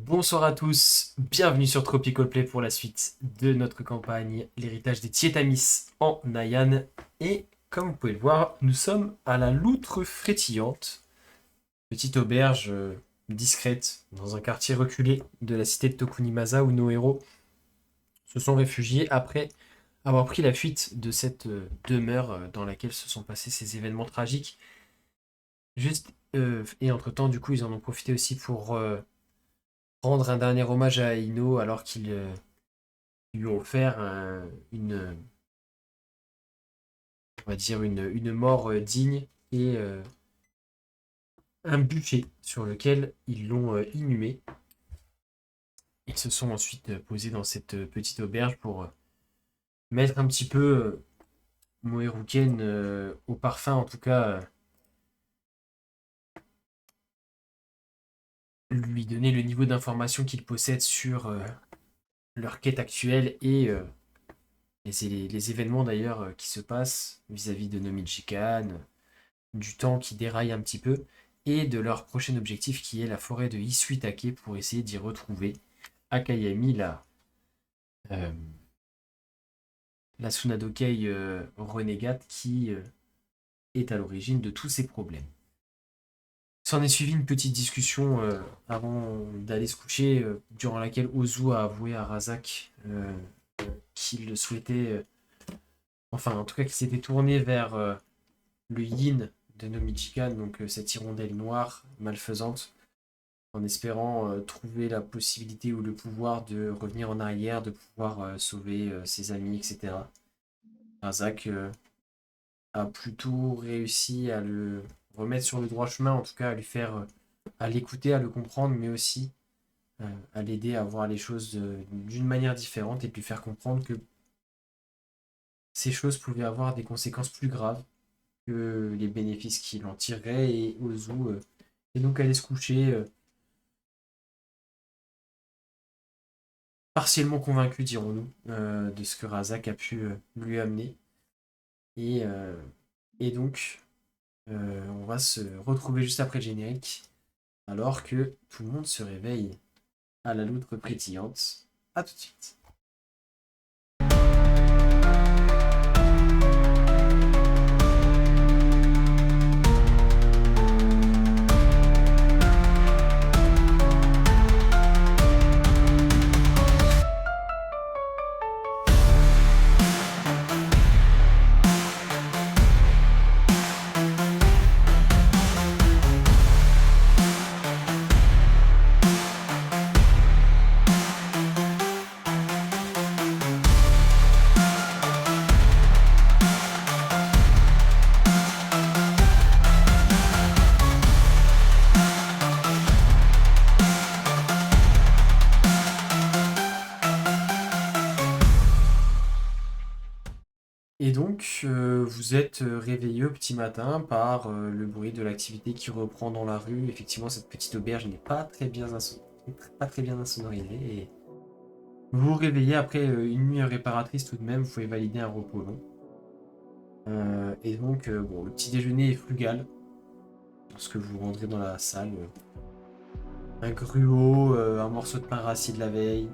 Bonsoir à tous, bienvenue sur Tropical Play pour la suite de notre campagne L'héritage des Tietamis en Nayan. Et comme vous pouvez le voir, nous sommes à la Loutre Frétillante, petite auberge discrète dans un quartier reculé de la cité de Tokunimasa où nos héros se sont réfugiés après avoir pris la fuite de cette demeure dans laquelle se sont passés ces événements tragiques. Et entre-temps, du coup, ils en ont profité aussi pour rendre un dernier hommage à Ino alors qu'ils lui ont offert on va dire une mort digne et un bûcher sur lequel ils l'ont inhumé. Ils se sont ensuite posés dans cette petite auberge pour mettre un petit peu Moeruken au parfum, en tout cas lui donner le niveau d'information qu'ils possèdent sur leur quête actuelle et les événements d'ailleurs qui se passent vis-à-vis de Nomichikan, du temps qui déraille un petit peu, et de leur prochain objectif qui est la forêt de Isuitake pour essayer d'y retrouver Akayami, euh, la Tsunadokei renégate qui est à l'origine de tous ces problèmes. S'en est suivi une petite discussion avant d'aller se coucher, durant laquelle Ozu a avoué à Razak qu'il souhaitait, enfin en tout cas qu'il s'était tourné vers le yin de Nomichikan, donc cette hirondelle noire malfaisante, en espérant trouver la possibilité ou le pouvoir de revenir en arrière, de pouvoir sauver ses amis, etc. Razak a plutôt réussi à le remettre sur le droit chemin, en tout cas à lui faire, à l'écouter, à le comprendre, mais aussi à l'aider à voir les choses d'une manière différente et de lui faire comprendre que ces choses pouvaient avoir des conséquences plus graves que les bénéfices qu'il en tirerait. Et Ozu est donc allé se coucher partiellement convaincu, dirons-nous, de ce que Razak a pu lui amener. Et, euh, et donc, on va se retrouver juste après le générique, alors que tout le monde se réveille à la loutre pétillante. A tout de suite. Et donc, vous êtes réveillé au petit matin par le bruit de l'activité qui reprend dans la rue. Effectivement, cette petite auberge n'est pas très bien insonorisée. Et vous vous réveillez après une nuit réparatrice tout de même. Vous pouvez valider un repos long. Et donc, bon, le petit déjeuner est frugal. Lorsque vous rentrez dans la salle, un gruau, un morceau de pain rassis de la veille,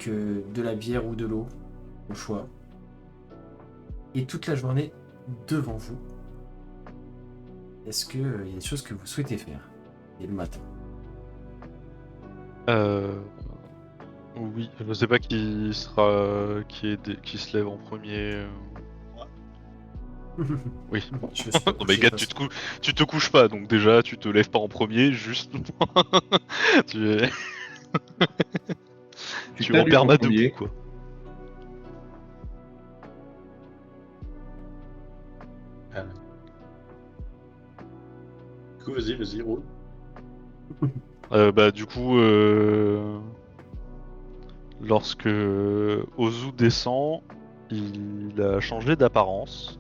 euh, de la bière ou de l'eau, au choix. Et toute la journée devant vous. Est-ce qu'il y a des choses que vous souhaitez faire dès le matin? Euh, oui, je sais pas qui sera qui se lève en premier. Oui. Je me suis pas Non mais couché de gars, toute façon. tu te couches pas, donc déjà tu te lèves pas en premier, juste tu, Je suis tu es en perdu en perma debout premier. quoi. Ah, du coup, vas-y, roule. Bah du coup, lorsque Ozu descend, il a changé d'apparence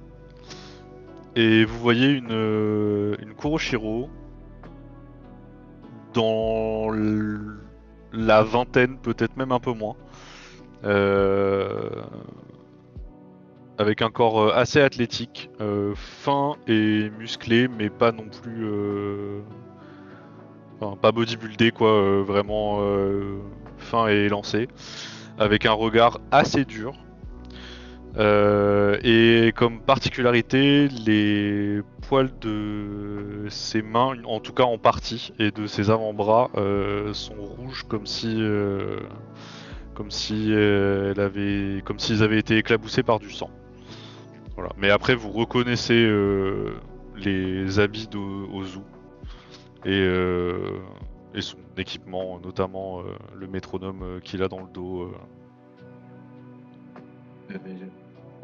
et vous voyez une Kuroshiro dans la vingtaine, peut-être même un peu moins. Euh, avec un corps assez athlétique, fin et musclé, mais pas non plus, enfin, pas bodybuildé quoi, vraiment fin et élancé, avec un regard assez dur. Et comme particularité, les poils de ses mains, en tout cas en partie, et de ses avant-bras sont rouges comme s'ils avaient été éclaboussés par du sang. Voilà. Mais après, vous reconnaissez les habits d'Ozu et son équipement, notamment le métronome qu'il a dans le dos.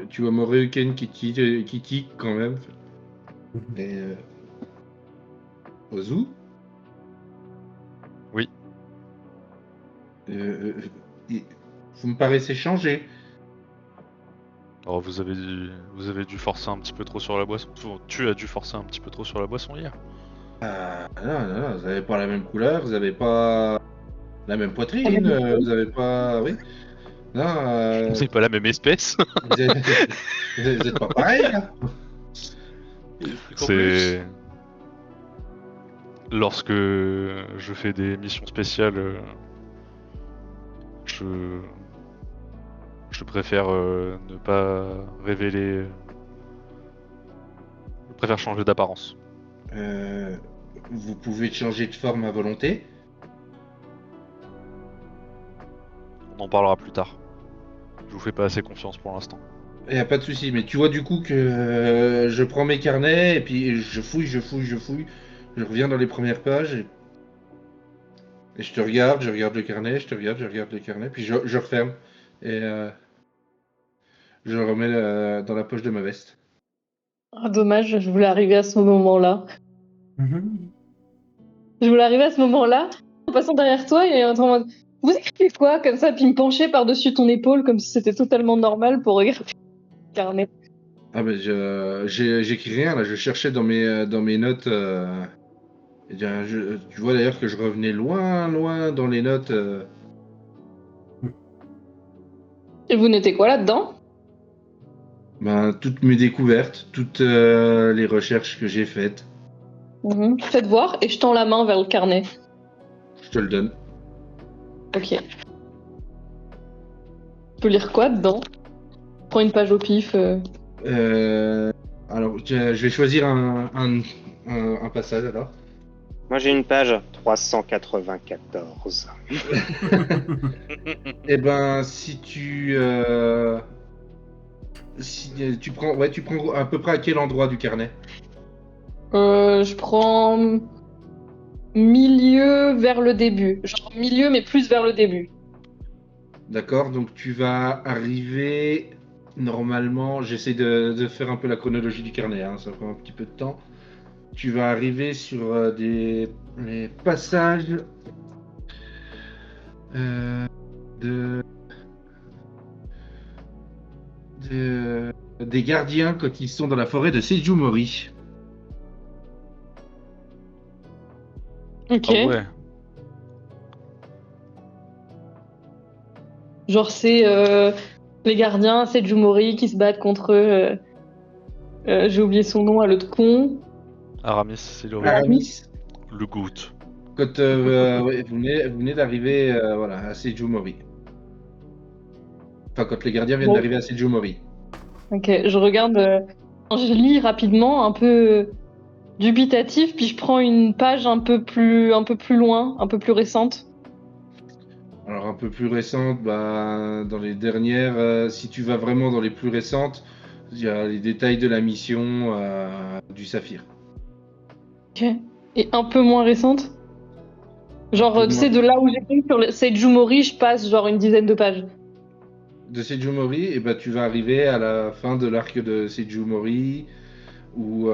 Tu vois Moreuken qui tique quand même. Et Ozu. Oui. Vous me paraissez changé. Alors vous avez dû forcer un petit peu trop sur la boisson. Tu as dû forcer un petit peu trop sur la boisson hier. Non, vous n'avez pas la même couleur, vous n'avez pas la même poitrine, vous n'avez pas... Oui. Non, C'est pas la même espèce. vous êtes pas pareil, là. C'est lorsque je fais des missions spéciales, je préfère ne pas révéler. Je préfère changer d'apparence. Vous pouvez changer de forme à volonté. On en parlera plus tard. Je vous fais pas assez confiance pour l'instant. Il n'y a pas de souci, mais tu vois du coup que je prends mes carnets et puis je fouille. Je reviens dans les premières pages et je regarde le carnet, je regarde le carnet, puis je referme et je le remets dans la poche de ma veste. Ah, dommage, je voulais arriver à ce moment-là. Je voulais arriver à ce moment-là, en passant derrière toi et en train de... Vous écrivez quoi comme ça, puis me pencher par-dessus ton épaule comme si c'était totalement normal pour regarder le carnet. Ah ben j'écris rien là, je cherchais dans mes notes. Eh bien, tu vois d'ailleurs que je revenais loin dans les notes. Et vous notez quoi là-dedans? Ben, toutes mes découvertes, toutes les recherches que j'ai faites, Faites voir et je tends la main vers le carnet. je te le donne. Ok. Je peux lire quoi dedans? Je prends une page au pif. Alors, je vais choisir un passage alors. Moi j'ai une page 394. Eh ben, si tu prends, ouais, tu prends à peu près à quel endroit du carnet? Je prends milieu vers le début. Genre milieu mais plus vers le début. D'accord, donc tu vas arriver normalement. J'essaie de faire un peu la chronologie du carnet, hein, ça prend un petit peu de temps. Tu vas arriver sur les passages des gardiens quand ils sont dans la forêt de Sejumori. Ok. Ah ouais. Genre c'est les gardiens, c'est Jumori qui se battent contre eux. J'ai oublié son nom à l'autre con. Aramis, c'est le Aramis. Le goût. Quand ouais, vous venez d'arriver voilà, à Sejumori. Enfin, quand les gardiens viennent Bon. d'arriver à Sejumori. Ok, je regarde, je lis rapidement, un peu dubitatif, puis je prends une page un peu plus loin, un peu plus récente. Alors un peu plus récente, bah, dans les dernières, si tu vas vraiment dans les plus récentes, il y a les détails de la mission du Saphir. Ok. Et un peu moins récente. Genre, Un peu tu sais, de là où j'étais sur Sejumori, je passe genre une dizaine de pages. De Sejumori, et bah, tu vas arriver à la fin de l'arc de Sejumori où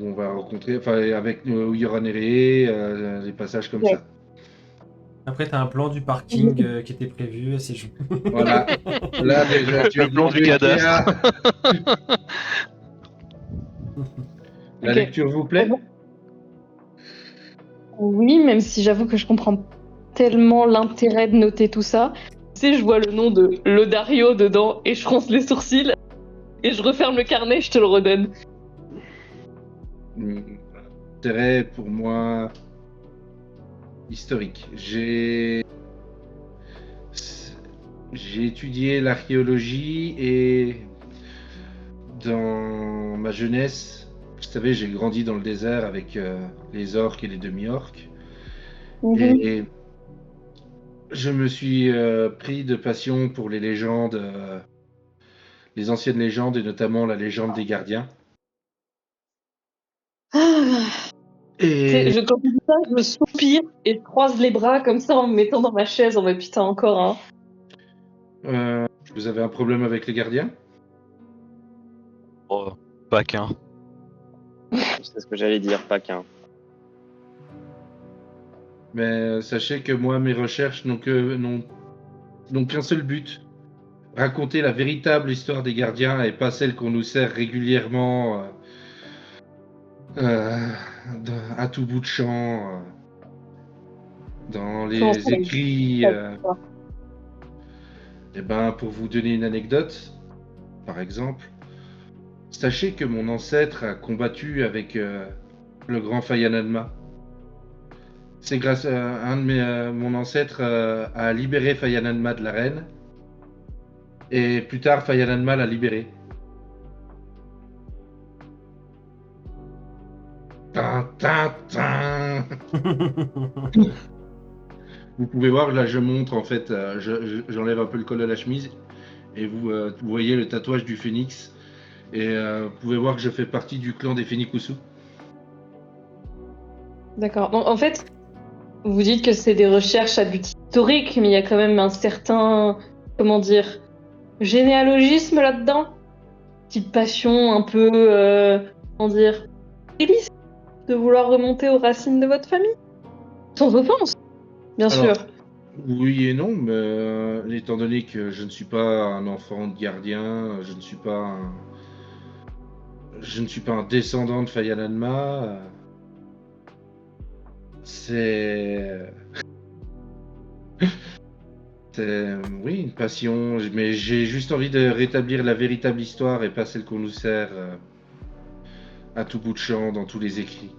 on va rencontrer, enfin avec Yoranere, les passages comme Ouais. ça. Après, t'as un plan du parking qui était prévu, c'est joli. Voilà. Là déjà, tu as Le plan du demandé cadastre. La Ok. lecture vous plaît? Oui, même si j'avoue que je comprends tellement l'intérêt de noter tout ça. sais, je vois le nom de Lodario dedans et je fronce les sourcils et je referme le carnet, je te le redonne. Intérêt pour moi historique. J'ai étudié l'archéologie et dans ma jeunesse, vous savez, j'ai grandi dans le désert avec les orques et les demi-orques. Et je me suis pris de passion pour les légendes, les anciennes légendes et notamment la légende des gardiens. Ah, Et quand je dis ça, je me soupire et je croise les bras comme ça en me mettant dans ma chaise en mode putain encore hein. vous avez un problème avec les gardiens? Oh, pas qu'un. C'est ce que j'allais dire, pas qu'un. Mais sachez que moi, mes recherches n'ont qu'un seul but. Raconter la véritable histoire des gardiens et pas celle qu'on nous sert régulièrement à tout bout de champ, dans Comment les ça, écrits. ça Et ben, pour vous donner une anecdote, par exemple, sachez que mon ancêtre a combattu avec le grand Fayanadma. C'est grâce à mon ancêtre a libéré Fayanadma de l'arène. Et plus tard, Fayanadma l'a libéré. Tin, tin, tin. Vous pouvez voir, là je montre en fait, j'enlève un peu le col de la chemise et vous voyez le tatouage du phénix. Et vous pouvez voir que je fais partie du clan des Phénikusu. D'accord. Donc en fait, vous dites que c'est des recherches à but historique, mais il y a quand même un certain, comment dire, généalogisme là-dedans. Petite passion un peu, comment dire, triste de vouloir remonter aux racines de votre famille. Sans offense, bien Alors, sûr. Oui et non, mais étant donné que je ne suis pas un enfant de gardien, je ne suis pas un descendant de Fayanadma, c'est oui une passion, mais j'ai juste envie de rétablir la véritable histoire et pas celle qu'on nous sert à tout bout de champ dans tous les écrits.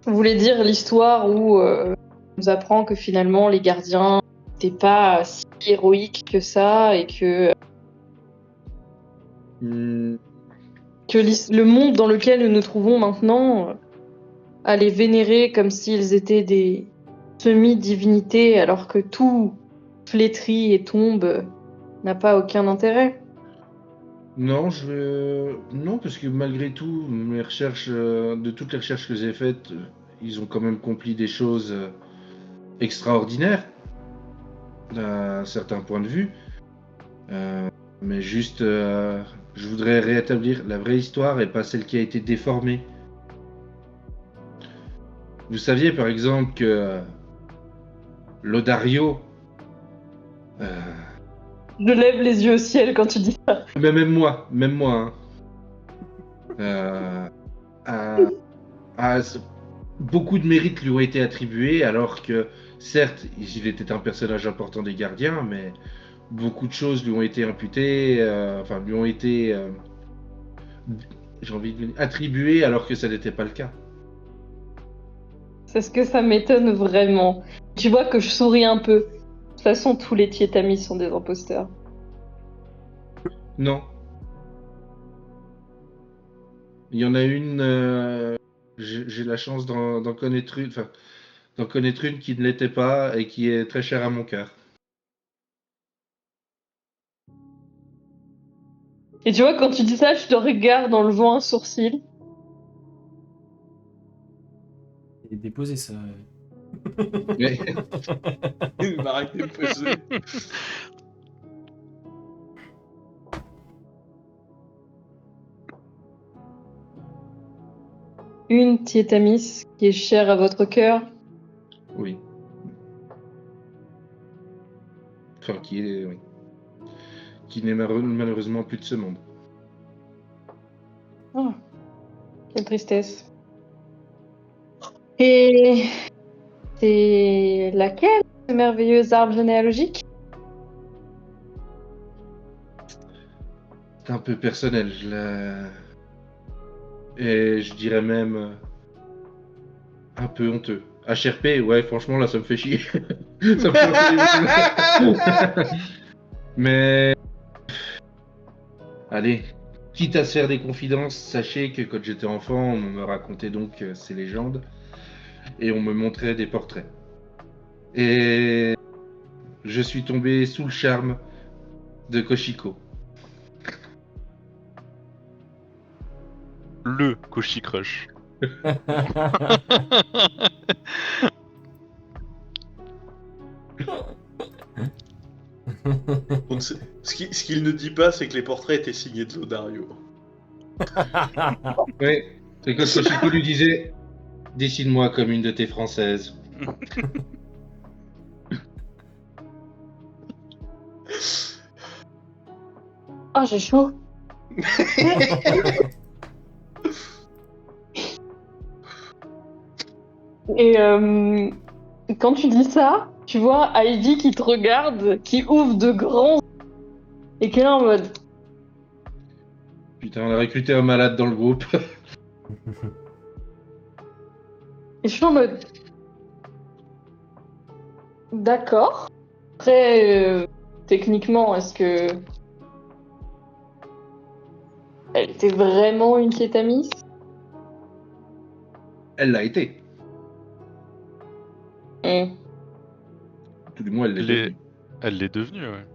Vous voulez dire l'histoire où on nous apprend que finalement les gardiens n'étaient pas si héroïques que ça et que Hmm, le monde dans lequel nous nous trouvons maintenant à les vénérer comme s'ils étaient des semi-divinités alors que tout flétrit et tombe n'a pas aucun intérêt. Non, non, parce que malgré tout, mes recherches, de toutes les recherches que j'ai faites, ils ont quand même accompli des choses extraordinaires d'un certain point de vue. Mais juste, je voudrais rétablir la vraie histoire et pas celle qui a été déformée. Vous saviez par exemple que Lodario, euh, Je lève les yeux au ciel quand tu dis ça. mais même moi, hein, euh, a- beaucoup de mérites lui ont été attribués, alors que certes, il était un personnage important des gardiens, mais beaucoup de choses lui ont été imputées, enfin lui ont été, j'ai envie de dire, attribuées, alors que ça n'était pas le cas. C'est ce que ça m'étonne vraiment. Tu vois que je souris un peu. De toute façon, tous les Tietamis sont des imposteurs. Non. Il y en a une, j'ai la chance d'en connaître une, enfin, d'en connaître une qui ne l'était pas et qui est très chère à mon cœur. Et tu vois, quand tu dis ça, je te regarde en levant un sourcil. Et déposer ça. Mais Il m'a arrêté de poser. Une Tietamis qui est chère à votre cœur. oui. Enfin, oui. Qui n'est malheureusement plus de ce monde. Oh, quelle tristesse. Et c'est laquelle, ce merveilleux arbre généalogique? c'est un peu personnel. Et je dirais même un peu honteux. HRP, ouais, franchement, là, ça me fait chier. Ça me fait chier. Mais allez, quitte à se faire des confidences, sachez que quand j'étais enfant, on me racontait donc ces légendes et on me montrait des portraits. Et je suis tombé sous le charme de Koshiko. Le Koshi Crush. Donc, ce qu'il ne dit pas, c'est que les portraits étaient signés de Lodario. Oui, c'est quand Koshiko lui disait « Dessine-moi comme une de tes françaises ». Ah, j'ai chaud. Et quand tu dis ça, tu vois Heidi qui te regarde, qui ouvre de grands et qui est là en mode Putain, on a recruté un malade dans le groupe. et je suis en mode d'accord. Après, techniquement, est-ce que elle était vraiment une Kétamis? Elle l'a été. Tout du moins, elle l'est devenue. Elle l'est devenue, ouais.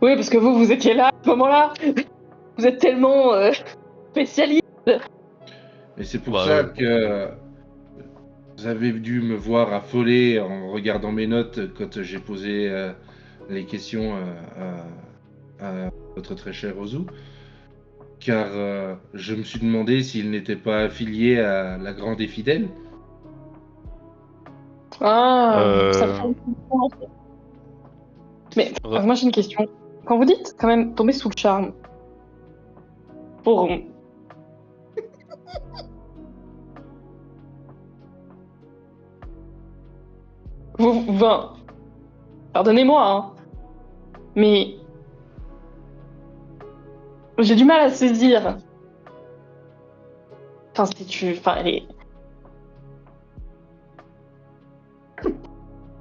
Oui, parce que vous étiez là à ce moment-là. Vous êtes tellement spécialiste. Et c'est pour Bah, ça que vous avez dû me voir affolé en regardant mes notes quand j'ai posé les questions à votre très cher Ozu. Car je me suis demandé s'il n'était pas affilié à la Grande et Fidèle. Ah, ça me semble comprendre. Mais moi j'ai une question. Quand vous dites quand même tomber sous le charme, pour enfin, pardonnez-moi, hein, mais j'ai du mal à saisir. Enfin, si tu, enfin, elle est.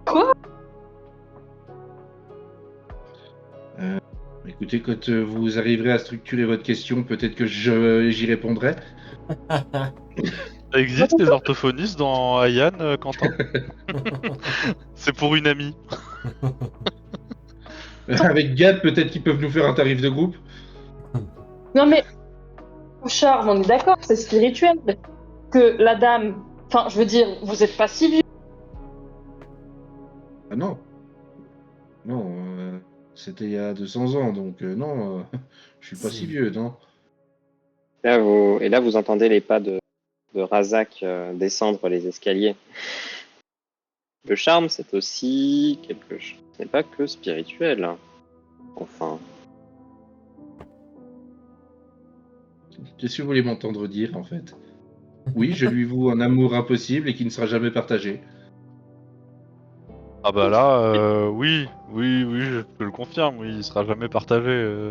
Quoi? Écoutez, quand vous arriverez à structurer votre question, peut-être que j'y répondrai. Ça existe les orthophonistes dans Ayan, Quentin? C'est pour une amie. Avec Gad, peut-être qu'ils peuvent nous faire un tarif de groupe. Non mais le charme, on est d'accord, c'est spirituel. Que la dame, enfin, je veux dire, vous êtes pas si vieux. Ah non. Non, c'était il y a 200 ans, donc non, je suis pas si vieux, non. Et là, vous entendez les pas de Razak descendre les escaliers. Le charme, c'est aussi quelque chose. Ce n'est pas que spirituel. Enfin. Qu'est-ce que vous voulez m'entendre dire, en fait? Oui, je lui voue un amour impossible et qui ne sera jamais partagé. Ah bah là, oui, je te le confirme, oui, il sera jamais partagé.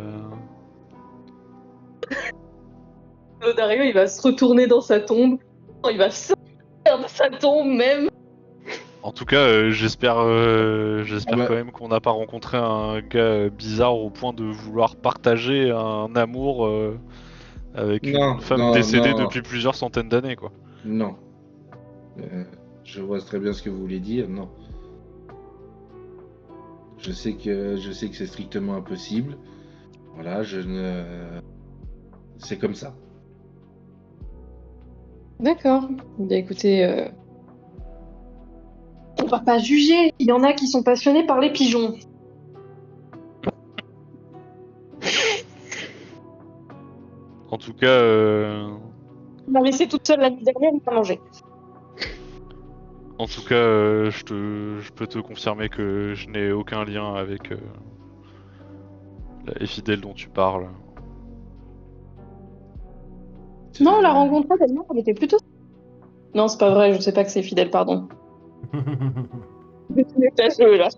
Dario, il va se retourner dans sa tombe. Il va sortir de sa tombe même. En tout cas, j'espère Ah bah. quand même qu'on n'a pas rencontré un gars bizarre au point de vouloir partager un amour avec Non, une femme non, décédée non. depuis plusieurs centaines d'années, quoi. Non. Je vois très bien ce que vous voulez dire, non. Je sais que c'est strictement impossible. Voilà, c'est comme ça. D'accord. Bien écoutez, on va pas juger. Il y en a qui sont passionnés par les pigeons. En tout cas, On m'a laissé toute seule l'année dernière, il m'a mangé. je peux te confirmer que je n'ai aucun lien avec la Fidèle dont tu parles. Non, la rencontre tellement, elle était plutôt. Non, c'est pas vrai, je sais pas que c'est fidèle, pardon. Je suis là.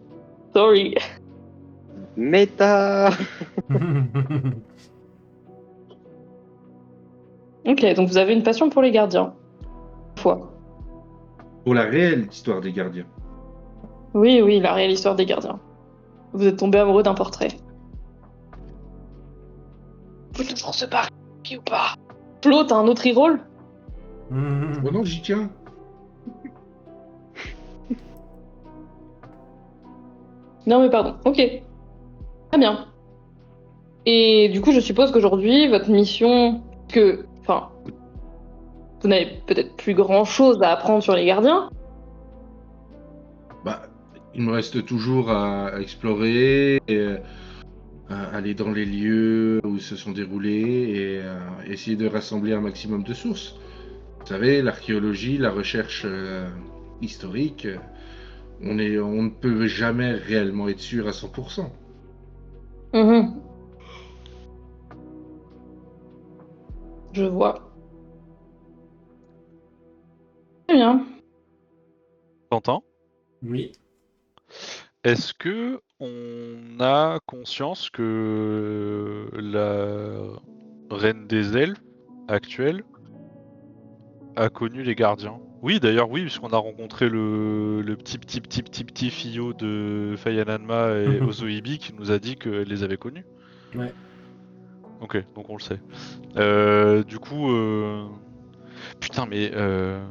Sorry. Méta. Ok, donc vous avez une passion pour les gardiens. Foi. Pour la réelle histoire des gardiens. Oui, oui, la réelle histoire des gardiens. Vous êtes tombé amoureux d'un portrait. Faut toujours se barrer ou pas. Flo, t'as un autre e-roll? Oh non, j'y tiens. Non mais pardon, ok. Très bien. Et du coup, je suppose qu'aujourd'hui, votre mission, enfin, vous n'avez peut-être plus grand-chose à apprendre sur les gardiens. Bah, il me reste toujours à explorer, et, à aller dans les lieux où ils se sont déroulés et essayer de rassembler un maximum de sources. Vous savez, l'archéologie, la recherche historique, on ne peut jamais réellement être sûr à 100%. Mhm. Je vois. Très bien. Quentin, Oui. est-ce que on a conscience que la reine des elfes actuelle a connu les gardiens? Oui, d'ailleurs, oui, puisqu'on a rencontré le petit fillot de Fayananma et Ozoibi qui nous a dit qu'elle les avait connus. Ouais. Ok, donc on le sait. Du coup, putain, mais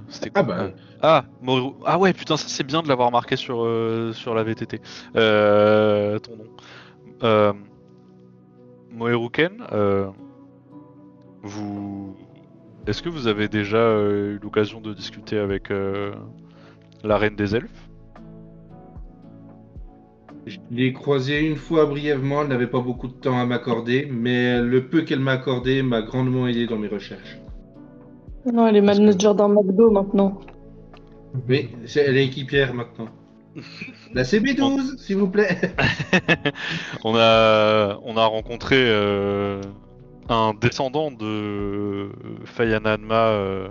c'était quoi? Ah bah, Moru... Ah ouais, putain, ça c'est bien de l'avoir marqué sur la VTT. Ton nom. Moeruken, vous... Est-ce que vous avez déjà eu l'occasion de discuter avec la reine des elfes? je l'ai croisée une fois brièvement, elle n'avait pas beaucoup de temps à m'accorder, mais le peu qu'elle m'a accordé m'a grandement aidé dans mes recherches. Non, elle est Parce que- manager d'un McDo maintenant. Oui, elle est équipière maintenant. La CB12, s'il vous plaît. On a rencontré un descendant de Fayananma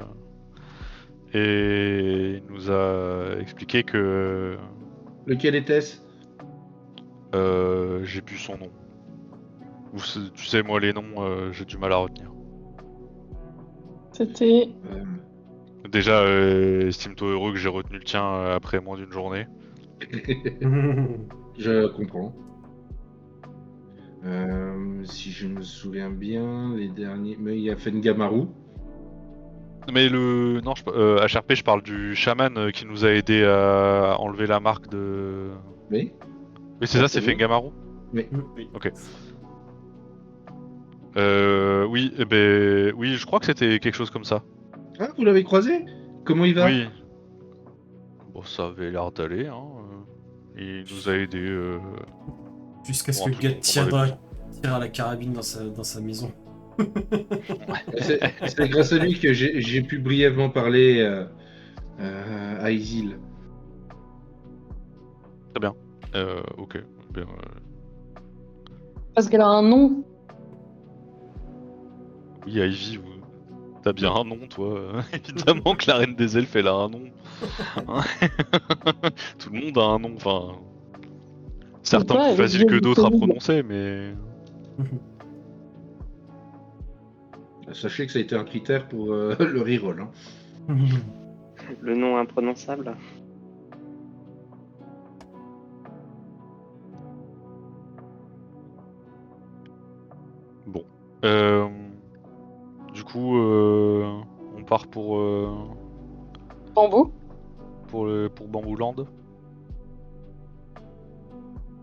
et il nous a expliqué que Lequel était-ce? j'ai plus son nom. Tu sais, moi les noms, j'ai du mal à retenir. C'était... Déjà, estime-toi heureux que j'ai retenu le tien après moins d'une journée. Je comprends. Si je me souviens bien, les derniers... Mais il y a Fengamaru. Mais non, HRP, je parle du chaman qui nous a aidé à enlever la marque de. Oui. Oui, c'est ça, c'est Absolument. Fengamaru. Oui. Ok. Oui, oui, je crois que c'était quelque chose comme ça. Ah, vous l'avez croisé? Comment il va? Oui. Bon, ça avait l'air d'aller, hein. Il nous a aidés. Jusqu'à ce Pour que un le truc gars qu'on avait tire à la carabine dans sa maison. C'est grâce à lui que j'ai pu brièvement parler à Isil. Très bien. Ok. Ben, Parce qu'elle a un nom. oui, Ivy, t'as bien un nom, toi. Évidemment que la reine des elfes, elle a un nom. Hein. Tout le monde a un nom, enfin. Certains pas, plus elle est faciles que vieille d'autres à disponible. prononcer, mais. Sachez que ça a été un critère pour le reroll. Hein. Le nom imprononçable. Bon. Du coup, on part Bambou. pour Bambouland.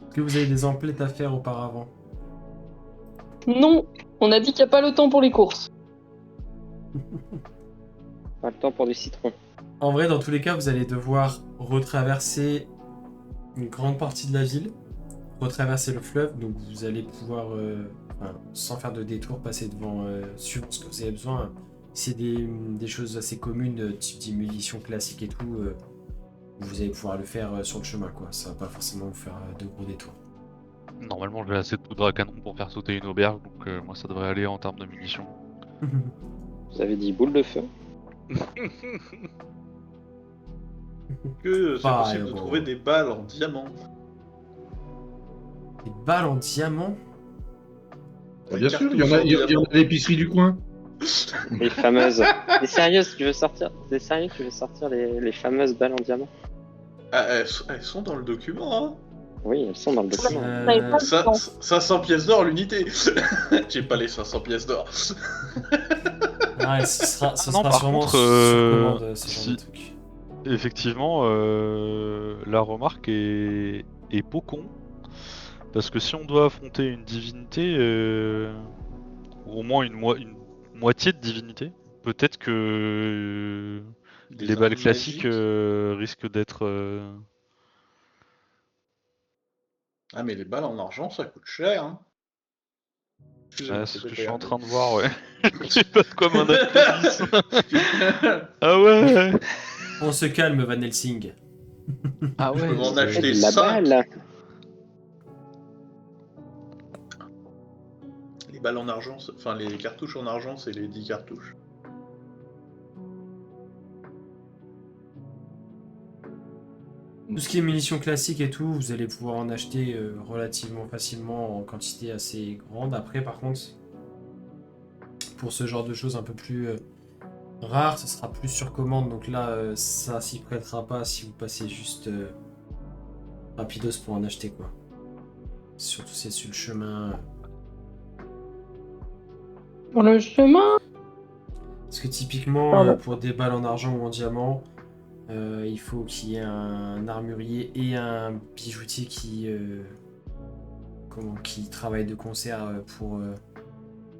Est-ce que vous avez des emplettes à faire auparavant? Non, on a dit qu'il n'y a pas le temps pour les courses. Pas le temps pour du citron. En vrai, dans tous les cas, vous allez devoir retraverser une grande partie de la ville, retraverser le fleuve, donc vous allez pouvoir, sans faire de détour, passer devant, suivant ce que vous avez besoin. C'est des choses assez communes, type d'immunition classique et tout. Vous allez pouvoir le faire sur le chemin, quoi. Ça va pas forcément vous faire de gros détours. Normalement, j'ai assez de poudre à canon pour faire sauter une auberge, donc moi ça devrait aller en termes de munitions. Vous avez dit boule de feu. Que c'est Pas, possible de bon. trouver des balles en diamant. Des balles en diamant. Bien sûr, il y en a à l'épicerie du coin. Les fameuses. T'es sérieux, tu veux sortir les fameuses balles en diamant? Ah, elles sont dans le document, hein. Oui, elles sont dans le document. Euh, 500 pièces d'or l'unité. J'ai pas les 500 pièces d'or. ouais, ce sera non, par sûrement contre, sur commande, ce genre si- de truc. Effectivement, la remarque est pas con. Parce que si on doit affronter une divinité, ou au moins une moitié de divinité, peut-être que Des les balles armes classiques magiques. risquent d'être... Ah, mais les balles en argent, ça coûte cher, hein. Excusez-moi, c'est ce que je c'était suis en un- train de voir, ouais. J'ai pas de quoi m'en appeler. Ah ouais. On se calme, Van Helsing. Ah Je peux m'en c'est- acheter De la 5. balle. Les balles en argent, enfin les cartouches en argent, c'est les 10 cartouches. Tout ce qui est munitions classiques et tout, vous allez pouvoir en acheter relativement facilement en quantité assez grande. Après, par contre, pour ce genre de choses un peu plus rares, ce sera plus sur commande. Donc là, ça s'y prêtera pas si vous passez juste rapidos pour en acheter, quoi. Surtout si c'est sur le chemin. Pour le chemin. Parce que typiquement, Pardon. pour des balles en argent ou en diamant, il faut qu'il y ait un armurier et un bijoutier qui travaillent de concert pour...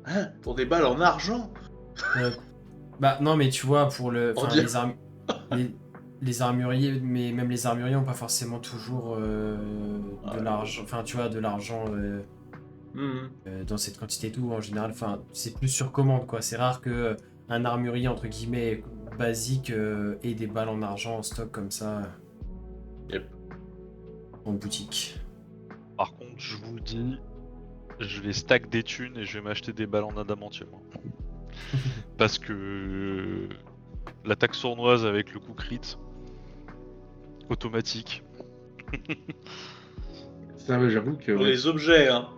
Hein, pour des balles en argent. Bah non, mais tu vois, pour On dirait- les armuriers, mais même les armuriers n'ont pas forcément toujours Ah, de l'argent, enfin tu vois, de l'argent Mhm. dans cette quantité et tout. En général, enfin c'est plus sur commande, quoi. C'est rare que un armurier entre guillemets basique ait des balles en argent en stock comme ça Yep. en boutique. Par contre, je vous le dis, je vais stack des thunes et je vais m'acheter des balles en adamantium. Parce que l'attaque sournoise avec le coup crit automatique. Ça, ouais, j'avoue que. Pour Ouais. les objets, hein.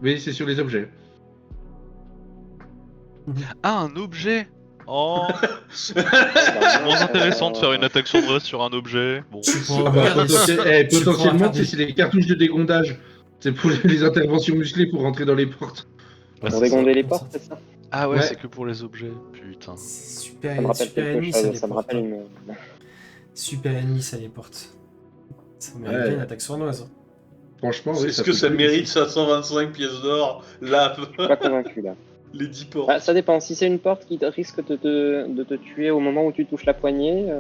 Oui, c'est sur les objets. Ah, un objet. Oh, Bah, moins intéressant de faire une attaque sournoise sur un objet. Bon, Tu pourras Ah bah, faire des- tu pourras potentiellement, faire tu sais, des- c'est les cartouches de dégondage. C'est pour les interventions musclées pour rentrer dans les portes. Ah, Pour c'est dégonder ça. les portes, c'est ça? Ah ouais, Ouais. c'est que pour les objets. Putain. Super, Ça me rappelle super quelque ennemi, ça chose, les ça me porte, rappelle hein. une. Super ennemi, ça les porte. Ça mérite Ouais. bien une attaque sournoise. Franchement, oui. Est-ce que peut ça tuer. mérite 525 pièces d'or? Là, Je suis pas convaincu là. les 10 portes. Bah, ça dépend. Si c'est une porte qui risque de te tuer au moment où tu touches la poignée,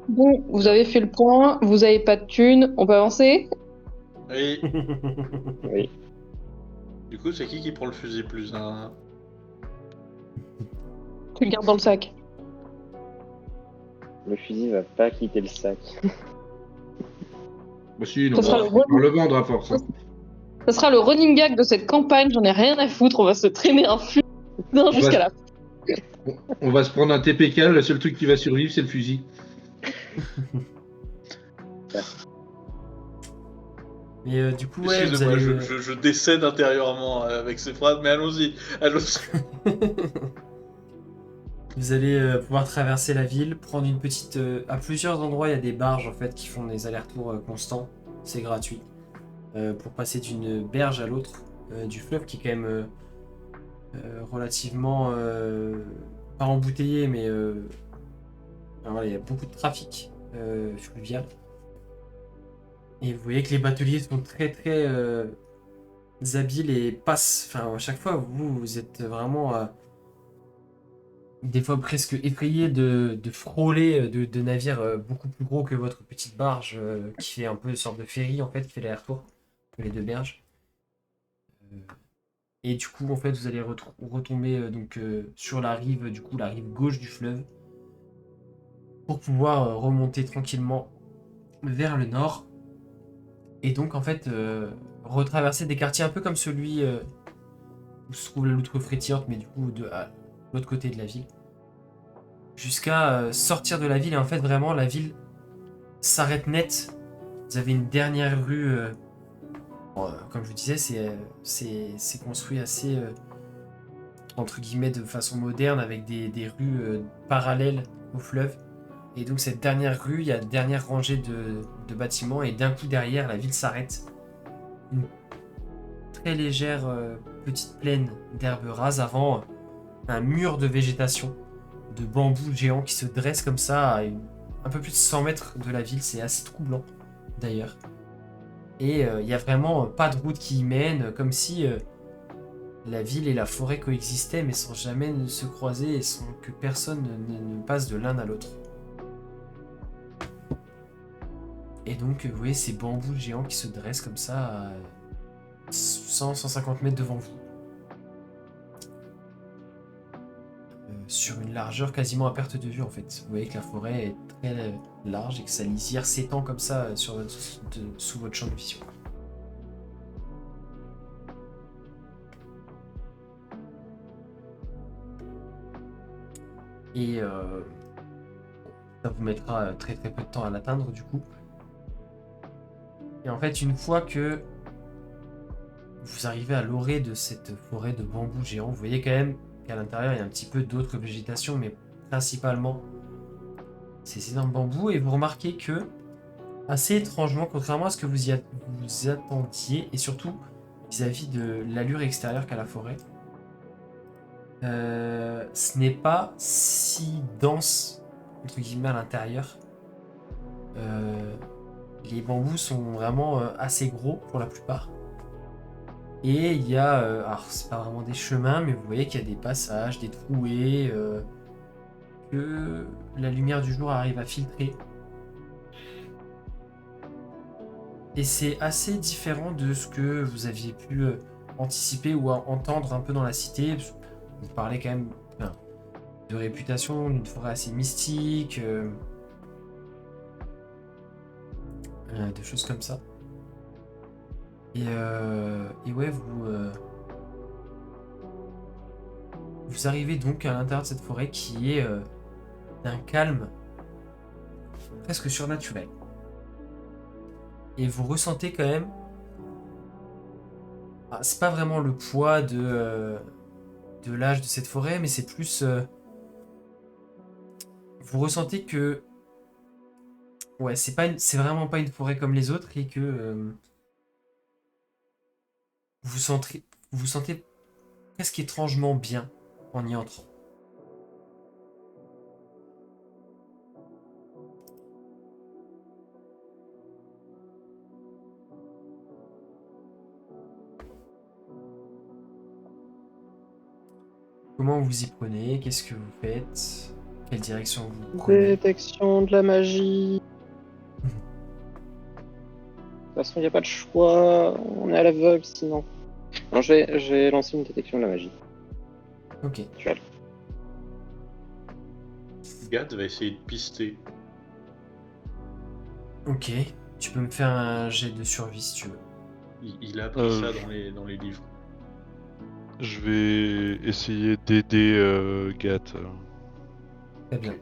Bon, vous avez fait le point, vous avez pas de thunes, on peut avancer? Oui. oui. Du coup, c'est qui prend le fusil plus un? Tu le gardes dans le sac. Le fusil va pas quitter le sac. Bah, si, non, Ça sera on le va pouvoir le vendre à force. Hein. Ça sera le running gag de cette campagne, j'en ai rien à foutre, on va se traîner un fusil jusqu'à la fin. On va se prendre un TPK, le seul truc qui va survivre, c'est le fusil. Mais du coup, ouais, vous Excusez-moi, allez... je décède intérieurement avec ces phrases, mais allons-y. Vous allez pouvoir traverser la ville, prendre une petite... à plusieurs endroits, il y a des barges en fait qui font des allers-retours constants. C'est gratuit. Pour passer d'une berge à l'autre du fleuve qui est quand même relativement... pas embouteillé, mais... enfin, voilà, il y a beaucoup de trafic fluvial. Et vous voyez que les bateliers sont très très habiles et passent... Enfin, à chaque fois, vous êtes vraiment... des fois presque effrayé de frôler de navires beaucoup plus gros que votre petite barge qui fait un peu une sorte de ferry en fait, qui fait l'aller-retour que les deux berges. Et du coup en fait vous allez retomber sur la rive, du coup la rive gauche du fleuve pour pouvoir remonter tranquillement vers le nord et donc en fait retraverser des quartiers un peu comme celui où se trouve la loutre frétillante mais du coup à l'autre côté de la ville. Jusqu'à sortir de la ville et en fait vraiment la ville s'arrête net. Vous avez une dernière rue Comme je vous disais, c'est construit assez, entre guillemets, de façon moderne, avec des rues parallèles au fleuve. Et donc cette dernière rue, il y a une dernière rangée de bâtiments, et d'un coup derrière, la ville s'arrête. Une très légère petite plaine d'herbes rases avant un mur de végétation, de bambous géants qui se dresse comme ça à un peu plus de 100 mètres de la ville. C'est assez troublant d'ailleurs. Et il n'y a vraiment pas de route qui y mène, comme si la ville et la forêt coexistaient, mais sans jamais se croiser et sans que personne ne passe de l'un à l'autre. Et donc, vous voyez ces bambous géants qui se dressent comme ça à 100-150 mètres devant vous. Sur une largeur quasiment à perte de vue en fait. Vous voyez que la forêt est très large et que sa lisière s'étend comme ça sous votre champ de vision. Et ça vous mettra très très peu de temps à l'atteindre du coup. Et en fait, une fois que vous arrivez à l'orée de cette forêt de bambous géants, vous voyez quand même qu'à l'intérieur il y a un petit peu d'autres végétations, mais principalement ces énormes bambous. Et vous remarquez que, assez étrangement, contrairement à ce que vous attendiez, et surtout vis-à-vis de l'allure extérieure qu'a la forêt, ce n'est pas si dense entre guillemets à l'intérieur. Les bambous sont vraiment assez gros pour la plupart. Et il y a, alors c'est pas vraiment des chemins, mais vous voyez qu'il y a des passages, des trouées, que la lumière du jour arrive à filtrer. Et c'est assez différent de ce que vous aviez pu anticiper ou entendre un peu dans la cité. Vous parlez quand même de réputation, d'une forêt assez mystique, de choses comme ça. Et ouais, vous arrivez donc à l'intérieur de cette forêt qui est d'un calme presque surnaturel. Et vous ressentez quand même... c'est pas vraiment le poids de l'âge de cette forêt, mais c'est plus... vous ressentez que... ouais, c'est vraiment pas une forêt comme les autres, et que... vous sentez presque étrangement bien en y entrant. Comment vous y prenez? Qu'est-ce que vous faites? Quelle direction vous prenez? Détection de la magie. De toute façon, il n'y a pas de choix. On est à l'aveugle sinon. Non, je vais lancer une détection de la magie. Ok. Actuelle. Gad va essayer de pister. Ok. Tu peux me faire un jet de survie si tu veux. Il a appris ça dans les livres. Je vais essayer d'aider Gat. Très bien.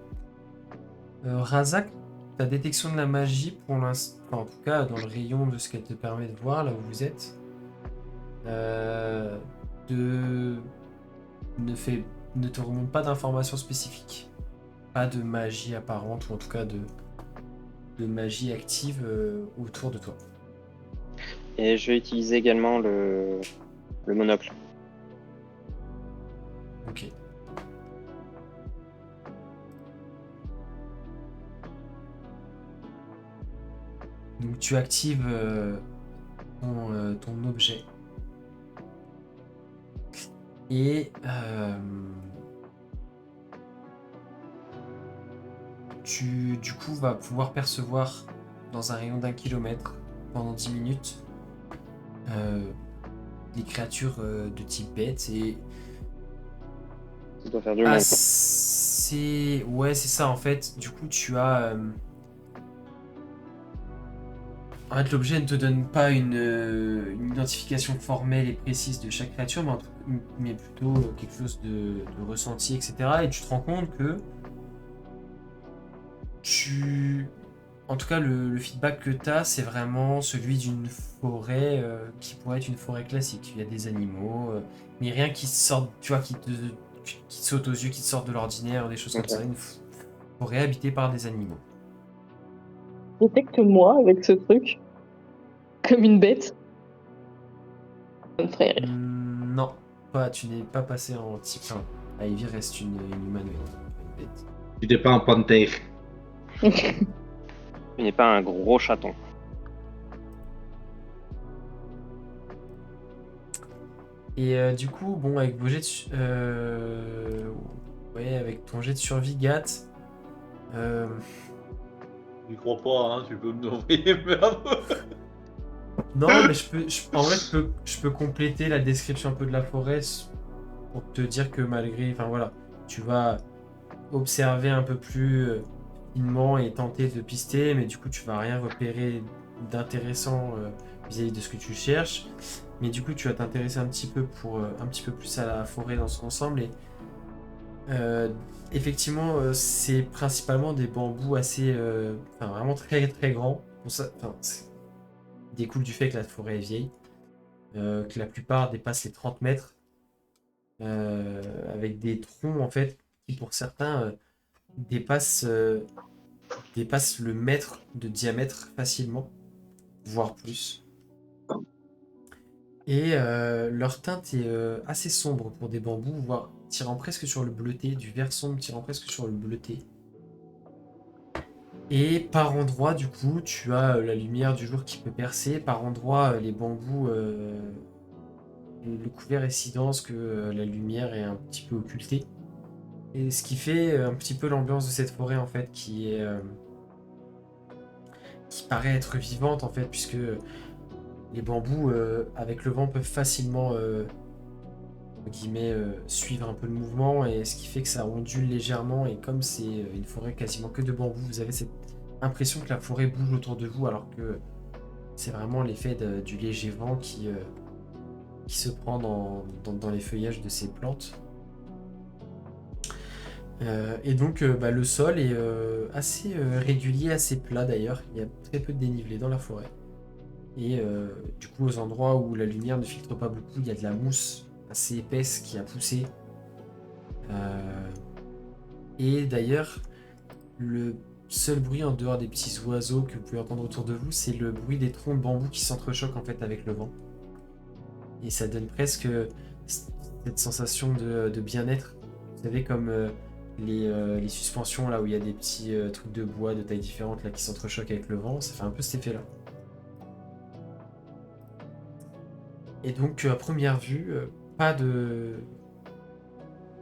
Razak, ta détection de la magie, pour l'instant, en tout cas dans le rayon de ce qu'elle te permet de voir, là où vous êtes, ne te remonte pas d'informations spécifiques. Pas de magie apparente, ou en tout cas de magie active autour de toi. Et je vais utiliser également le monocle. Ok. Donc tu actives ton objet. Et tu du coup vas pouvoir percevoir dans un rayon d'1 kilomètre pendant 10 minutes des créatures de type bête. Et Ça doit faire du mal. ouais, c'est ça en fait. Du coup tu as en fait, l'objet ne te donne pas une identification formelle et précise de chaque créature, mais plutôt quelque chose de ressenti, etc. Et tu te rends compte que en tout cas, le feedback que tu as, c'est vraiment celui d'une forêt qui pourrait être une forêt classique. Il y a des animaux, mais rien qui sorte, tu vois, qui te saute aux yeux, qui te sortent de l'ordinaire, des choses comme Ok. ça. Une forêt habitée par des animaux. Détecte-moi avec ce truc. Comme une bête. Ça me ferait rire. Non, tu n'es pas passé en type 1. Ivy reste une humanoïde, une bête. Tu n'es pas un panthère. Il n'est pas un gros chaton. Et du coup, bon, avec vos jets ouais, avec ton jet de survie, Gat, J'y crois pas, hein, tu peux me envoyer merde. non, mais en vrai, je peux compléter la description un peu de la forêt pour te dire que malgré, enfin voilà, tu vas observer un peu plus finement et tenter de pister, mais du coup, tu vas rien repérer d'intéressant vis-à-vis de ce que tu cherches. Mais du coup, tu vas t'intéresser un petit peu un petit peu plus à la forêt dans son ensemble et euh, effectivement, c'est principalement des bambous assez, enfin vraiment très très grands. Bon, ça, enfin, il découle du fait que la forêt est vieille, que la plupart dépassent les 30 mètres, avec des troncs en fait qui pour certains dépassent, dépassent le mètre de diamètre facilement, voire plus. Et leur teinte est assez sombre pour des bambous, voire tirant presque sur le bleuté, du vert sombre tirant presque sur le bleuté. Et par endroits, du coup, tu as la lumière du jour qui peut percer. Par endroits, les bambous, le couvert est si dense que la lumière est un petit peu occultée. Et ce qui fait un petit peu l'ambiance de cette forêt, en fait, qui paraît être vivante, en fait, puisque les bambous, avec le vent, peuvent facilement, entre guillemets, suivre un peu le mouvement, et ce qui fait que ça ondule légèrement. Et comme c'est une forêt quasiment que de bambous, vous avez cette impression que la forêt bouge autour de vous, alors que c'est vraiment l'effet du léger vent qui se prend dans les feuillages de ces plantes. Et donc bah, le sol est assez régulier, assez plat d'ailleurs. Il y a très peu de dénivelé dans la forêt. Et du coup, aux endroits où la lumière ne filtre pas beaucoup, il y a de la mousse assez épaisse qui a poussé. Et d'ailleurs, le seul bruit en dehors des petits oiseaux que vous pouvez entendre autour de vous, c'est le bruit des troncs de bambou qui s'entrechoquent en fait avec le vent. Et ça donne presque cette sensation de bien-être. Vous savez, comme les suspensions là où il y a des petits trucs de bois de tailles différentes là qui s'entrechoquent avec le vent, ça fait un peu cet effet là. Et donc à première vue, pas de...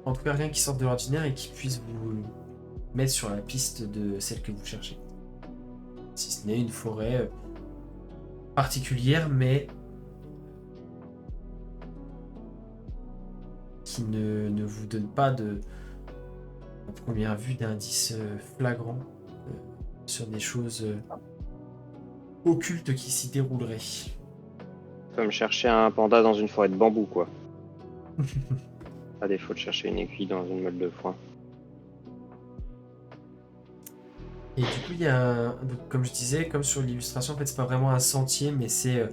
En tout cas rien qui sorte de l'ordinaire et qui puisse vous mettre sur la piste de celle que vous cherchez. Si ce n'est une forêt particulière mais qui ne vous donne pas à première vue d'indices flagrants sur des choses occultes qui s'y dérouleraient. Comme chercher un panda dans une forêt de bambou, quoi. À défaut de chercher une aiguille dans une meule de foin. Et du coup, il y a donc, comme je disais, comme sur l'illustration, en fait, c'est pas vraiment un sentier, mais c'est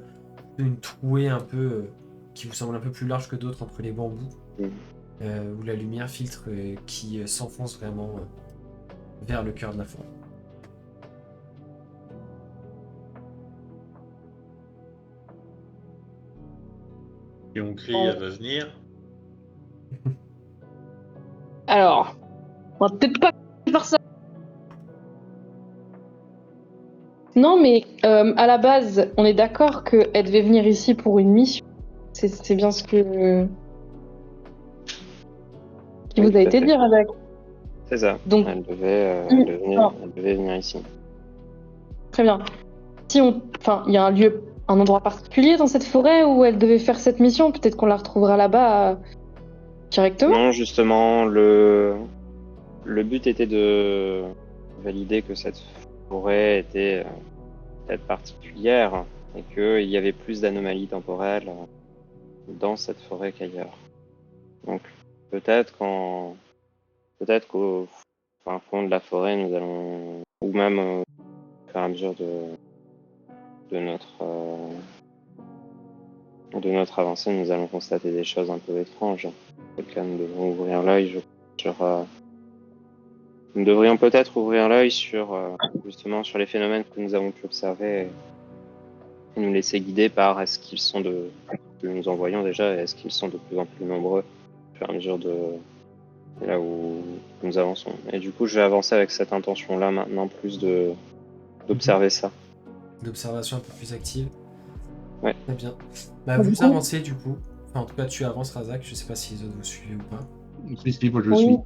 une trouée un peu qui vous semble un peu plus large que d'autres entre les bambous, où la lumière filtre qui s'enfonce vraiment vers le cœur de la forêt. Et on crie, elle va venir. Alors, on va peut-être pas faire ça. Non, mais à la base, on est d'accord qu'elle devait venir ici pour une mission. C'est bien ce qui Oui, vous tout a à été fait. dit, Razak. C'est ça. Donc, Elle devait venir ici. très bien. Si enfin, il y a un endroit particulier dans cette forêt où elle devait faire cette mission. Peut-être qu'on la retrouvera là-bas directement. Non, justement, le but était de valider que cette forêt était peut-être particulière et qu'il y avait plus d'anomalies temporelles dans cette forêt qu'ailleurs. Donc peut-être qu'au fin fond de la forêt, nous allons, ou même au fur et à mesure de notre avancée, nous allons constater des choses un peu étranges. Quelqu'un nous devons ouvrir l'œil nous devrions peut-être ouvrir l'œil justement sur les phénomènes que nous avons pu observer et nous laisser guider par est-ce qu'ils sont que nous en voyons déjà et est-ce qu'ils sont de plus en plus nombreux au fur et à mesure de là où nous avançons. Et du coup, je vais avancer avec cette intention-là maintenant, plus d'observer ça. D'observation un peu plus active. Ouais. Très bien. Du Vous coup- avancez du coup. Enfin, en tout cas, tu avances, Razak. Je sais pas si les autres vous suivez ou pas. Si, moi je Oui, suis.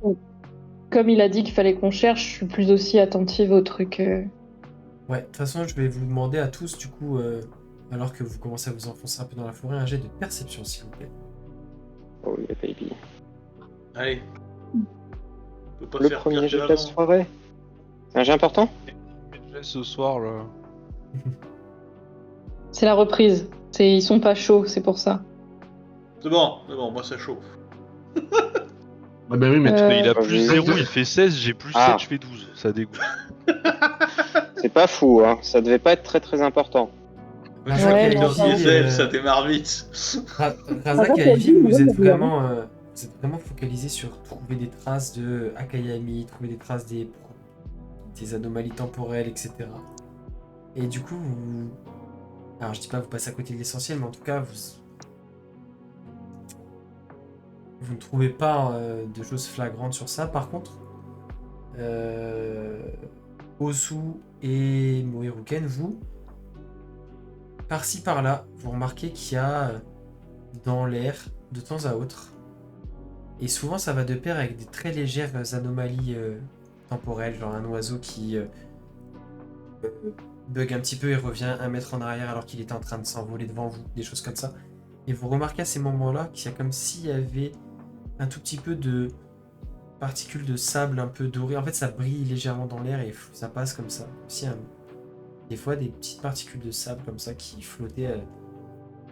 comme il a dit qu'il fallait qu'on cherche, je suis plus aussi attentive au truc. Ouais, de toute façon, je vais vous demander à tous, du coup, alors que vous commencez à vous enfoncer un peu dans la forêt, un jet de perception, s'il vous plaît. Oh yeah, baby. Allez. On peut pas Le faire premier pire jet que de la l'avant. soirée. Un jet important? Ce soir, là. C'est la reprise. Ils sont pas chauds, c'est pour ça. C'est bon, moi ça chauffe. Ah bah oui, mais Il a Quand plus j'ai- 0, il fait 16, j'ai plus Ah. 7, je fais 12. Ça dégoûte. C'est pas fou, hein. Ça devait pas être très très important. Razak Ouais, et non, Ivy, Diesel, ça démarre vite. Razak et Ivy, vous êtes vraiment focalisés sur trouver des traces de Akayami, trouver des traces des anomalies temporelles, etc. Et du coup, alors je dis pas vous passez à côté de l'essentiel, mais en tout cas, vous ne trouvez pas de choses flagrantes sur ça. Par contre, Osu et Mohiruken, vous, par-ci par-là, vous remarquez qu'il y a dans l'air, de temps à autre, et souvent ça va de pair avec des très légères anomalies temporelles, genre un oiseau qui bug un petit peu et revient 1 mètre en arrière alors qu'il était en train de s'envoler devant vous, des choses comme ça. Et vous remarquez à ces moments-là qu'il y a comme s'il y avait un tout petit peu de particules de sable un peu dorées. En fait, ça brille légèrement dans l'air et ça passe comme ça. Aussi, des fois, des petites particules de sable comme ça qui flottaient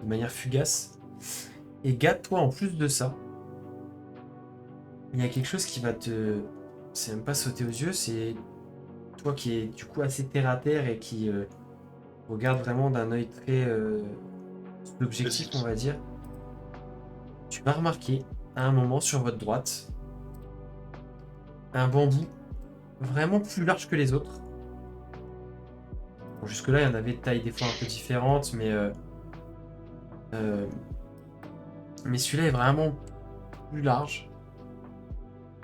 de manière fugace. Et Gat, toi, en plus de ça, il y a quelque chose qui va c'est même pas sauter aux yeux, c'est toi qui es du coup assez terre à terre et qui regarde vraiment d'un œil très objectif, on va dire. Tu vas remarquer à un moment sur votre droite un bambou vraiment plus large que les autres. Bon, jusque-là, il y en avait de tailles des fois un peu différentes, mais celui-là est vraiment plus large.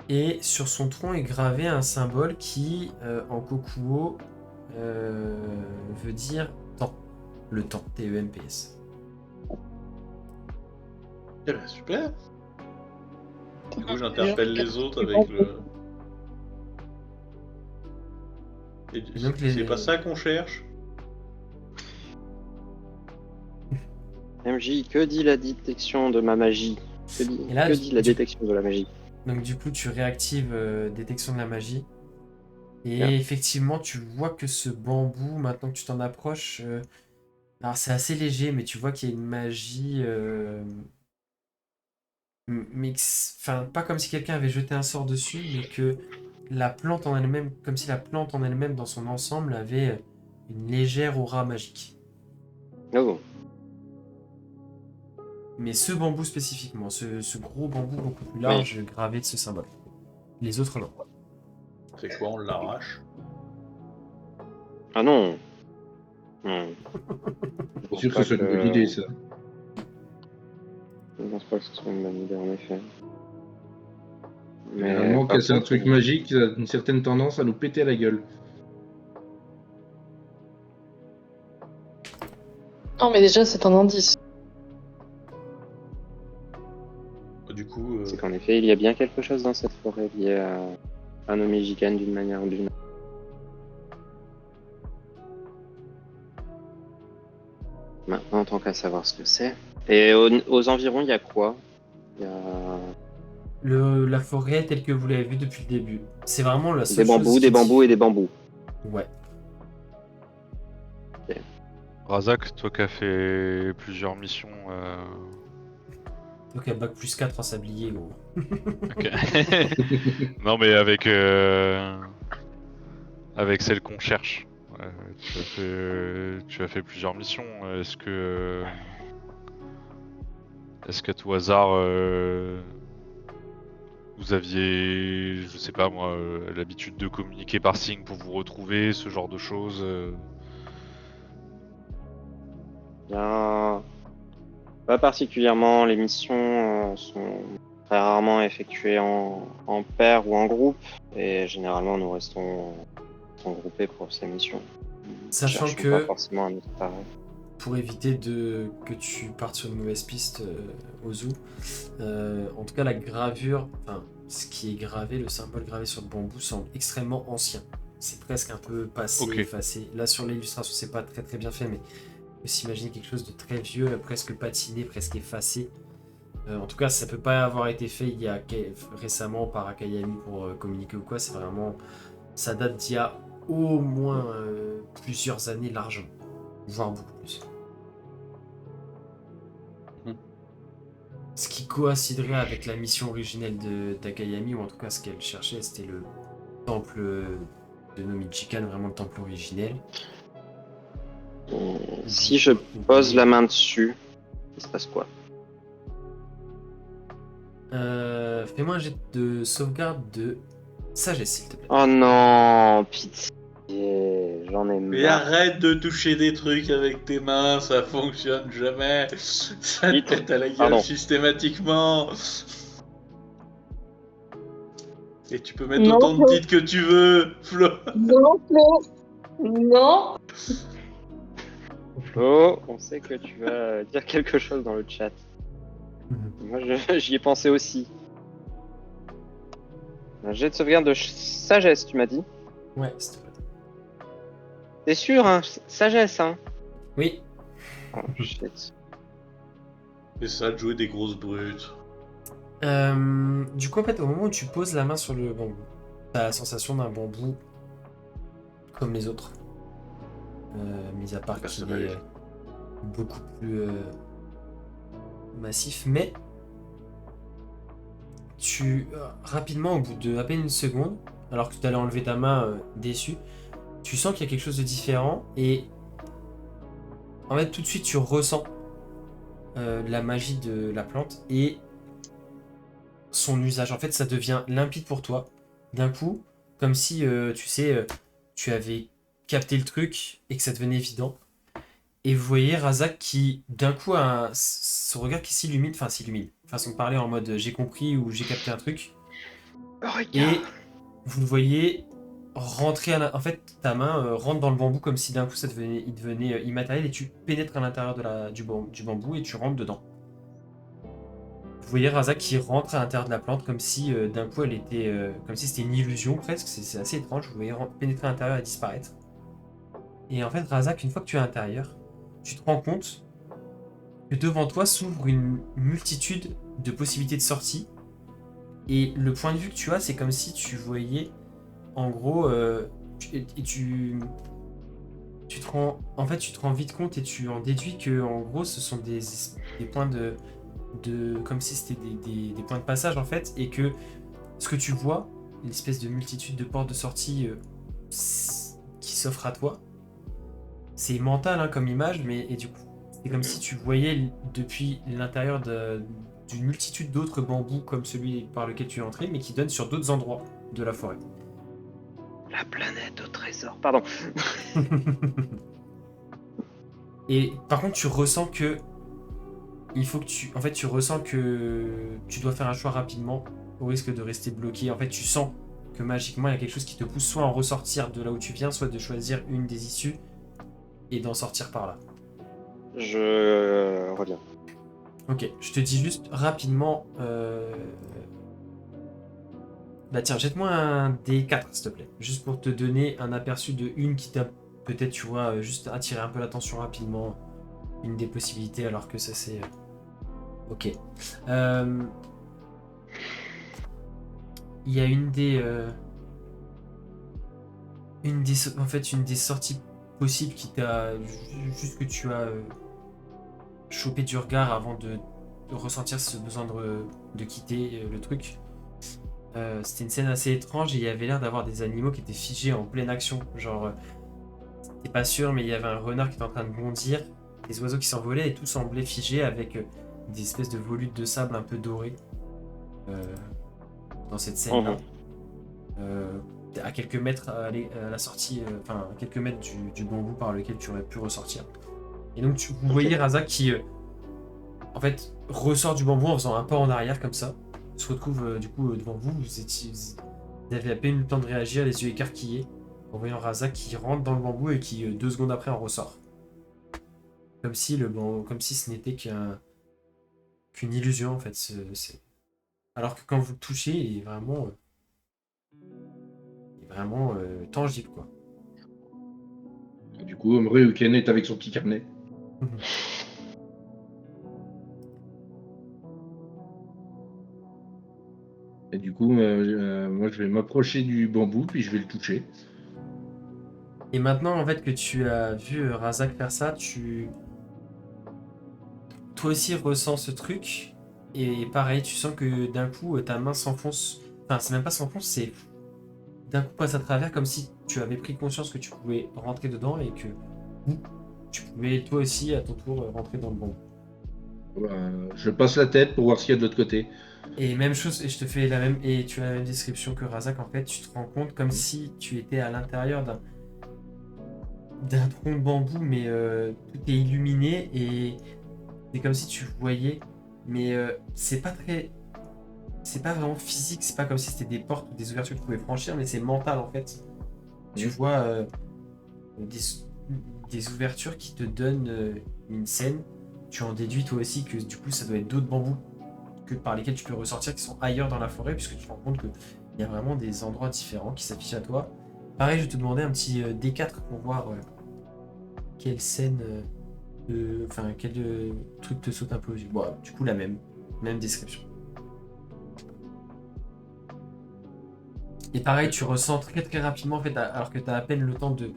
Et sur son tronc est gravé un symbole qui, en kokuo, veut dire temps. Le temps, T-E-M-P-S. Eh ben super. Du coup, j'interpelle les autres avec le. Et donc, c'est pas ça qu'on cherche. MJ, que dit la détection de ma magie? Et là, que dit la détection de la magie? Donc du coup, tu réactives détection de la magie. Et Bien. effectivement, tu vois que ce bambou, maintenant que tu t'en approches, alors c'est assez léger, mais tu vois qu'il y a une magie... Enfin, pas comme si quelqu'un avait jeté un sort dessus, mais que la plante en elle-même, comme si la plante en elle-même, dans son ensemble, avait une légère aura magique. Oh, Mais ce bambou spécifiquement, ce gros bambou beaucoup plus large, gravé de ce symbole. Les autres, non. C'est quoi, on l'arrache? ah non. Non. je suis sûr que c'est une bonne idée ça. Je ne pense pas que ce soit une bonne idée en effet. Mais Généralement, par casser un contre, truc magique, ça a une certaine tendance à nous péter à la gueule. Non, mais déjà, c'est un indice. Du coup, c'est qu'en effet, il y a bien quelque chose dans cette forêt lié à nos Mexicanes d'une manière ou d'une autre. Maintenant, tant qu'à savoir ce que c'est. Et aux environs, il y a quoi? Il y a La forêt telle que vous l'avez vue depuis le début. C'est vraiment la des seule bambous, chose des qui bambous et des bambous. Ouais. Razak, toi qui as fait plusieurs missions. Donc, bac plus 4 en sablier, gros. Ok. Non, mais avec celle qu'on cherche. Tu as fait plusieurs missions. Est-ce qu'à tout hasard, vous aviez, je sais pas moi, l'habitude de communiquer par signe pour vous retrouver, ce genre de choses Bien, pas particulièrement. Les missions sont très rarement effectuées en paire ou en groupe, et généralement nous restons groupés pour ces missions. Sachant Cherchons que- pas forcément un autre pareil. Pour éviter que tu partes sur une mauvaise piste, Ozu, en tout cas la gravure, enfin ce qui est gravé, le symbole gravé sur le bambou semble extrêmement ancien. C'est presque un peu passé, Ok. effacé. Là sur l'illustration c'est pas très très bien fait, mais on peut s'imaginer quelque chose de très vieux, presque patiné, presque effacé. En tout cas ça peut pas avoir été fait il y a récemment par Akayami pour communiquer ou quoi, c'est vraiment... Ça date d'il y a au moins plusieurs années largement, voire beaucoup plus. Ce qui coïnciderait avec la mission originelle de Takayami, ou en tout cas ce qu'elle cherchait, c'était le temple de Nomichikan, vraiment le temple originel. Si je pose la main dessus, il se passe quoi? Fais-moi un jet de sauvegarde de sagesse, s'il te plaît. Oh non, pitié, j'en ai Mais marre. arrête de toucher des trucs avec tes mains, ça fonctionne jamais. Ça te Vite. pète à la gueule Pardon. systématiquement. Et tu peux mettre Non, autant de Flo. titres que tu veux, Flo. Non, Flo. Non. Flo, on sait que tu vas dire quelque chose dans le chat. Moi, j'y ai pensé aussi. Un jet de sauvegarde de sagesse, tu m'as dit? Ouais, s'il te plaît. T'es sûr, hein? Sagesse, hein? Oui, Oh, shit. C'est ça de jouer des grosses brutes. du coup, en fait, au moment où tu poses la main sur le bambou, t'as la sensation d'un bambou comme les autres. Mis à part qu'il est beaucoup plus massif, mais rapidement, au bout de à peine une seconde, alors que tu allais enlever ta main déçu, tu sens qu'il y a quelque chose de différent et en fait tout de suite tu ressens la magie de la plante et son usage. En fait, ça devient limpide pour toi d'un coup, comme si tu avais capté le truc et que ça devenait évident. Et vous voyez Razak qui, d'un coup, a son regard qui s'illumine, façon de parler en mode j'ai compris ou j'ai capté un truc. Et vous le voyez rentrer en fait, ta main rentre dans le bambou comme si d'un coup il devenait immatériel et tu pénètres à l'intérieur du bambou et tu rentres dedans. Vous voyez Razak qui rentre à l'intérieur de la plante comme si d'un coup elle était. Comme si c'était une illusion presque, c'est assez étrange. Vous voyez pénétrer à l'intérieur et disparaître. Et en fait, Razak, une fois que tu es à l'intérieur, tu te rends compte que devant toi s'ouvre une multitude de possibilités de sortie. Et le point de vue que tu as, c'est comme si tu voyais, en gros, tu te rends vite compte et tu en déduis que, en gros, ce sont des points comme si c'était des points de passage, en fait, et que ce que tu vois, une espèce de multitude de portes de sortie qui s'offrent à toi, c'est mental hein, comme image, et du coup, c'est comme si tu voyais depuis l'intérieur d'une multitude d'autres bambous comme celui par lequel tu es entré, mais qui donnent sur d'autres endroits de la forêt. La planète au trésor, pardon. Et par contre, tu ressens que tu ressens que tu dois faire un choix rapidement au risque de rester bloqué. En fait, tu sens que magiquement, il y a quelque chose qui te pousse soit à en ressortir de là où tu viens, soit de choisir une des issues et d'en sortir par là. Je reviens. Ok, je te dis juste rapidement... Bah tiens, jette-moi un D4 s'il te plaît, juste pour te donner un aperçu de une qui t'a peut-être, tu vois, juste attiré un peu l'attention rapidement, une des possibilités alors que ça c'est... Ok. Il y a une des sorties possibles qui t'a... Juste que tu as chopé du regard avant de ressentir ce besoin de quitter le truc. C'était une scène assez étrange et il y avait l'air d'avoir des animaux qui étaient figés en pleine action. Genre, pas sûr, mais il y avait un renard qui était en train de bondir, des oiseaux qui s'envolaient et tout semblait figé avec des espèces de volutes de sable un peu dorées euh, dans cette scène-là. À quelques mètres à la sortie, enfin à quelques mètres du bambou par lequel tu aurais pu ressortir. Et donc vous voyez Razak qui en fait ressort du bambou en faisant un pas en arrière comme ça, se retrouve du coup devant vous, vous avez à peine eu le temps de réagir, les yeux écarquillés, en voyant Razak qui rentre dans le bambou et qui 2 secondes après en ressort. Comme si ce n'était qu'une illusion en fait. Alors que quand vous le touchez, il est vraiment tangible quoi. Du coup, Ryuken est avec son petit carnet. Et du coup, moi je vais m'approcher du bambou, puis je vais le toucher. Et maintenant en fait que tu as vu Razak faire ça, toi aussi ressens ce truc. Et pareil, tu sens que d'un coup ta main s'enfonce. Enfin, c'est même pas s'enfonce, c'est d'un coup passe à travers comme si tu avais pris conscience que tu pouvais rentrer dedans et que tu pouvais toi aussi à ton tour rentrer dans le bambou. Je passe la tête pour voir ce qu'il y a de l'autre côté. Et même chose, et je te fais la même, et tu as la même description que Razak, en fait, tu te rends compte comme si tu étais à l'intérieur d'un tronc de bambou, mais tout est illuminé, et c'est comme si tu voyais, mais c'est pas vraiment physique, c'est pas comme si c'était des portes ou des ouvertures que tu pouvais franchir, mais c'est mental, en fait. Tu vois des ouvertures qui te donnent une scène, tu en déduis toi aussi que du coup ça doit être d'autres bambous par lesquels tu peux ressortir qui sont ailleurs dans la forêt, puisque tu te rends compte qu'il y a vraiment des endroits différents qui s'affichent à toi. Pareil, je vais te demander un petit D4 pour voir quelle scène, quel truc te saute un peu aux yeux. Bon, du coup, la même description. Et pareil, tu ressens très très rapidement, en fait, alors que tu as à peine le temps de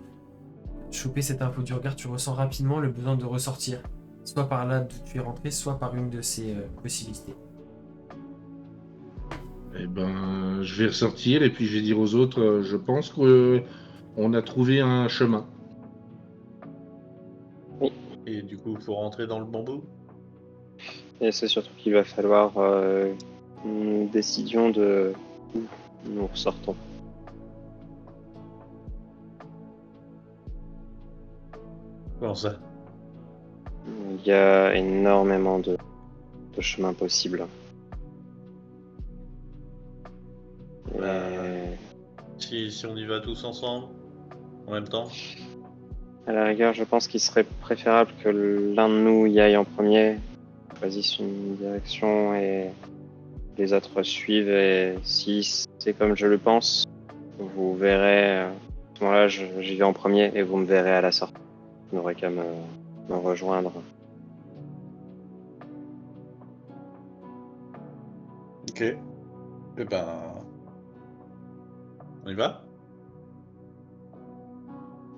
choper cette info du regard, tu ressens rapidement le besoin de ressortir. Soit par là d'où tu es rentré, soit par une de ces possibilités. Eh ben, je vais ressortir et puis je vais dire aux autres, je pense qu'on a trouvé un chemin. Et du coup, faut rentrer dans le bambou. Et c'est surtout qu'il va falloir une décision de où nous ressortons. Comment ça? Il y a énormément de chemins possibles. Et Si on y va tous ensemble, en même temps. à la rigueur, je pense qu'il serait préférable que l'un de nous y aille en premier, choisisse une direction et les autres suivent. Et si c'est comme je le pense, vous verrez, à ce moment-là, j'y vais en premier et vous me verrez à la sortie. Vous n'aurez qu'à me rejoindre. Ok. Eh ben, on y va?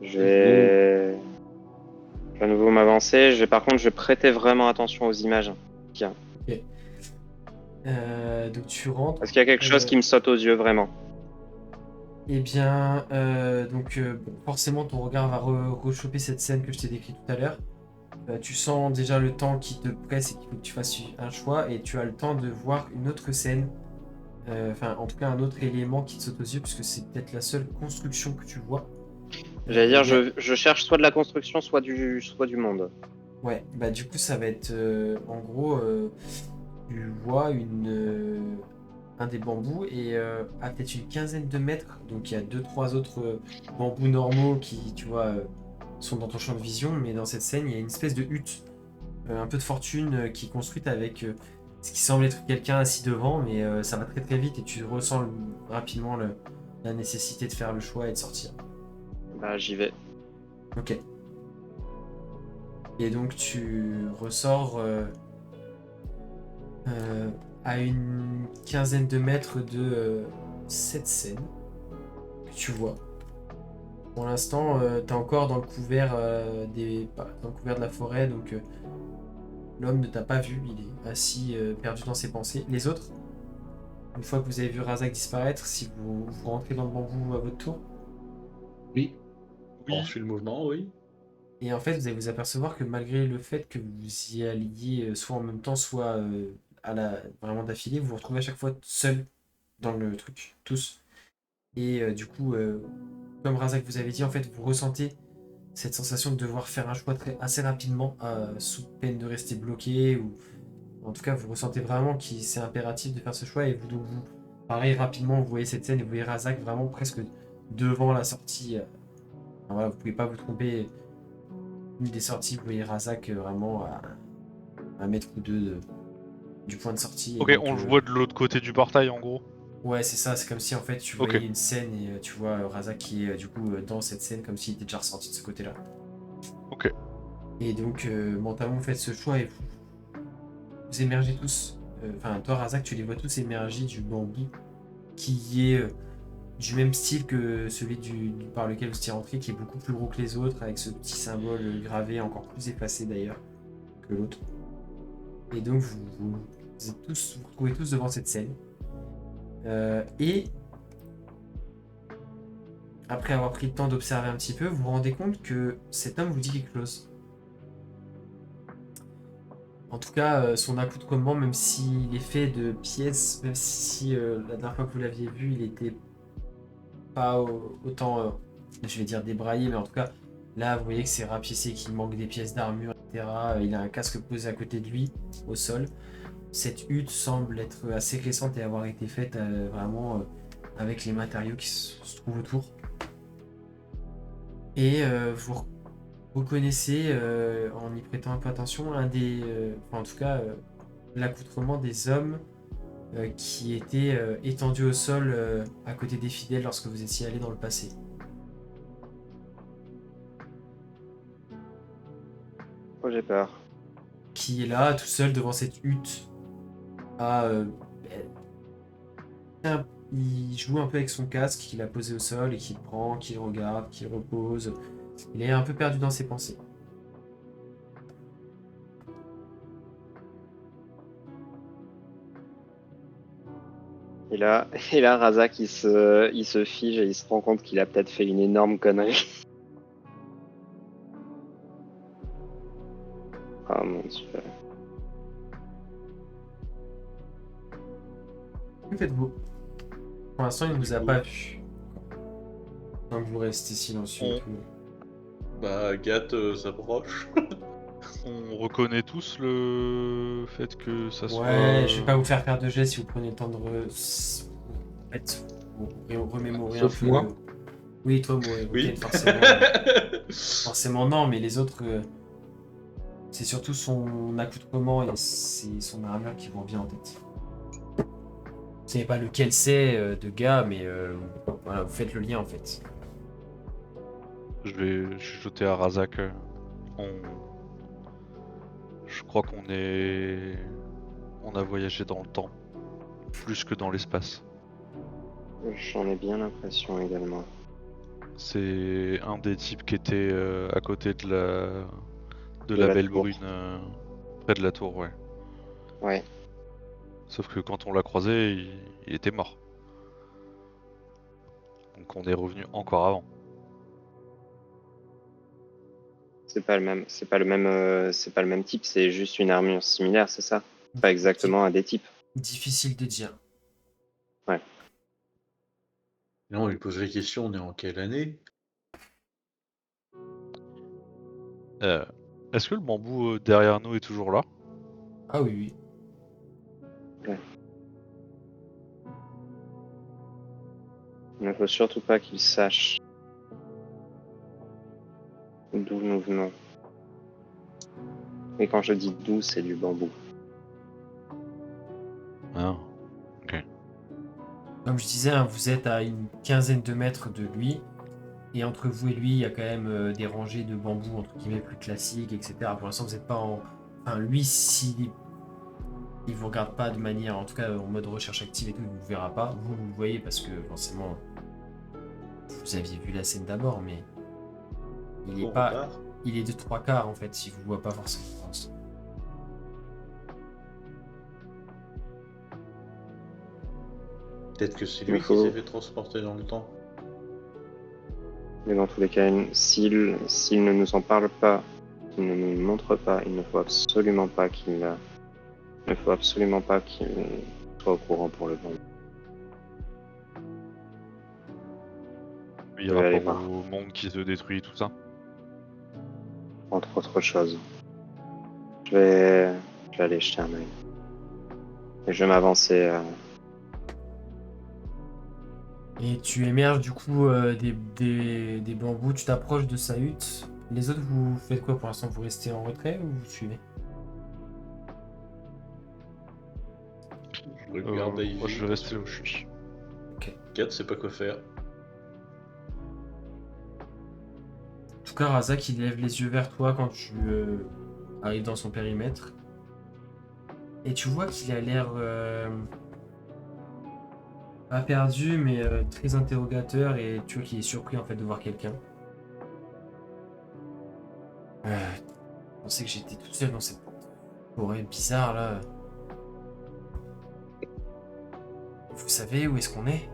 Je vais à nouveau m'avancer. Par contre, je vais prêter vraiment attention aux images. Tiens. Donc tu rentres. Parce qu'il y a quelque chose qui me saute aux yeux vraiment. Eh bien, bon, forcément, ton regard va rechoper cette scène que je t'ai décrite tout à l'heure. Tu sens déjà le temps qui te presse et qu'il faut que tu fasses un choix, et tu as le temps de voir une autre scène. En tout cas, un autre élément qui te saute aux yeux, puisque c'est peut-être la seule construction que tu vois. J'allais dire, je cherche soit de la construction, soit du monde. Ouais, bah du coup, ça va être en gros, tu vois un des bambous et à peut-être une quinzaine de mètres, donc il y a 2-3 autres bambous normaux qui, tu vois, sont dans ton champ de vision, mais dans cette scène, il y a une espèce de hutte, un peu de fortune qui est construite avec ce qui semble être quelqu'un assis devant, mais ça va très très vite et tu ressens rapidement la nécessité de faire le choix et de sortir. Bah, j'y vais. Ok. Et donc tu ressors à une quinzaine de mètres de cette scène que tu vois. Pour l'instant, t'es encore dans le couvert dans le couvert de la forêt, donc l'homme ne t'a pas vu, il est assis perdu dans ses pensées. Les autres, une fois que vous avez vu Razak disparaître, si vous rentrez dans le bambou à votre tour. Oui. Oui. On suit le mouvement, oui. Et en fait, vous allez vous apercevoir que malgré le fait que vous y alliez soit en même temps, soit vraiment d'affilée, vous vous retrouvez à chaque fois seul dans le truc, tous. Et du coup, comme Razak vous avait dit, en fait, vous ressentez cette sensation de devoir faire un choix assez rapidement, sous peine de rester bloqué, ou en tout cas, vous ressentez vraiment que c'est impératif de faire ce choix, et vous, pareil, rapidement, vous voyez cette scène, et vous voyez Razak vraiment presque devant la sortie. Enfin, voilà, vous pouvez pas vous tromper. Une des sorties, vous voyez Razak vraiment à 1 mètre ou deux du point de sortie. Et Ok, donc, on le voit de l'autre côté du portail en gros. ouais, c'est ça, c'est comme si en fait tu Ok. voyais une scène et tu vois Razak qui est du coup dans cette scène comme s'il était déjà ressorti de ce côté-là. Ok. Et donc, mentalement, vous faites ce choix et vous émergez tous. Enfin, toi, Razak, tu les vois tous émerger du bambou qui est du même style que celui par lequel vous étiez rentré, qui est beaucoup plus gros que les autres, avec ce petit symbole gravé, encore plus effacé d'ailleurs que l'autre. Et donc, vous êtes tous, vous retrouvez tous devant cette scène. Et après avoir pris le temps d'observer un petit peu, vous vous rendez compte que cet homme vous dit quelque chose. En tout cas, son accoutrement, même s'il est fait de pièces, même si la dernière fois que vous l'aviez vu, il était pas autant, je vais dire débraillé, mais en tout cas, là, vous voyez que c'est rapiécé, qu'il manque des pièces d'armure, etc. Il a un casque posé à côté de lui, au sol. Cette hutte semble être assez récente et avoir été faite vraiment avec les matériaux qui se trouvent autour. Et vous reconnaissez, en y prêtant un peu attention, enfin, en tout cas, l'accoutrement des hommes qui étaient étendus au sol à côté des fidèles lorsque vous étiez allés dans le passé. Oh, j'ai peur. Qui est là, tout seul devant cette hutte, à, il joue un peu avec son casque qu'il a posé au sol et qu'il prend, qu'il regarde, qu'il repose. Il est un peu perdu dans ses pensées. Et là, Razak, il se fige et il se rend compte qu'il a peut-être fait une énorme connerie. Oh mon dieu. Que faites-vous? Pour l'instant, il ne vous a coup, pas vu. Donc vous restez silencieux et On- tout. Bah, Gat s'approche. On reconnaît tous le fait que ça soit. Ouais, je vais pas vous faire de gestes si vous prenez le temps de en fait, vous remémorer un Sauf peu. moi. Oui, toi, Moré, Oui. ok, forcément. Forcément, non, mais les autres, c'est surtout son accoutrement et c'est son armure qui vont bien en tête. Vous savez pas lequel c'est de gars, mais voilà, vous faites le lien en fait. Je vais chuchoter à Razak. Je crois qu'on est. On a voyagé dans le temps. Plus que dans l'espace. J'en ai bien l'impression également. C'est un des types qui était à côté de De la la Belle tour. Brune, près de la tour, ouais. Ouais. Sauf que quand on l'a croisé, il était mort. Donc on est revenu encore avant. C'est pas le même, c'est pas le même type. C'est juste une armure similaire, c'est ça? Pas exactement un des types. Difficile de dire. Non, on lui pose la question, on est en quelle année? Est-ce que le bambou derrière nous est toujours là? Ah oui, oui. Il ne faut surtout pas qu'il sache d'où nous venons. Et quand je dis d'où, c'est du bambou. Ah. Comme je disais, hein, vous êtes à une quinzaine de mètres de lui. Et entre vous et lui, il y a quand même des rangées de bambous entre guillemets plus classiques, etc. Pour l'instant, vous n'êtes pas en. Enfin, lui, s'il il vous regarde pas de manière, en tout cas en mode recherche active et tout, il vous verra pas. Vous, vous le voyez parce que forcément, vous aviez vu la scène d'abord, mais il est On pas. repart. Il est de 3/4 en fait, il vous voit pas forcément pour l'instant. Peut-être que c'est Mais lui qui faut- s'est fait transporter dans le temps. Mais dans tous les cas, s'il ne nous en parle pas, qu'il ne nous montre pas, il ne faut absolument pas qu'il soit au courant pour le moment. Oui, Je vais aller rapport voir. au monde qui se détruit, tout ça. Entre autres choses. Je vais aller jeter un œil. Et je vais m'avancer. Et tu émerges du coup des bambous, tu t'approches de sa hutte. Les autres, vous faites quoi pour l'instant? Vous restez en retrait ou vous suivez? Je regarde Ivy. Moi, je vais rester là où je suis. Kat sait pas quoi faire. En tout cas, Razak, il lève les yeux vers toi quand tu arrives dans son périmètre. Et tu vois qu'il a l'air pas perdu, mais très interrogateur. Et tu vois qu'il est surpris en fait de voir quelqu'un. Je pensais que j'étais toute seule dans cette forêt bizarre là. Vous savez où est-ce qu'on est?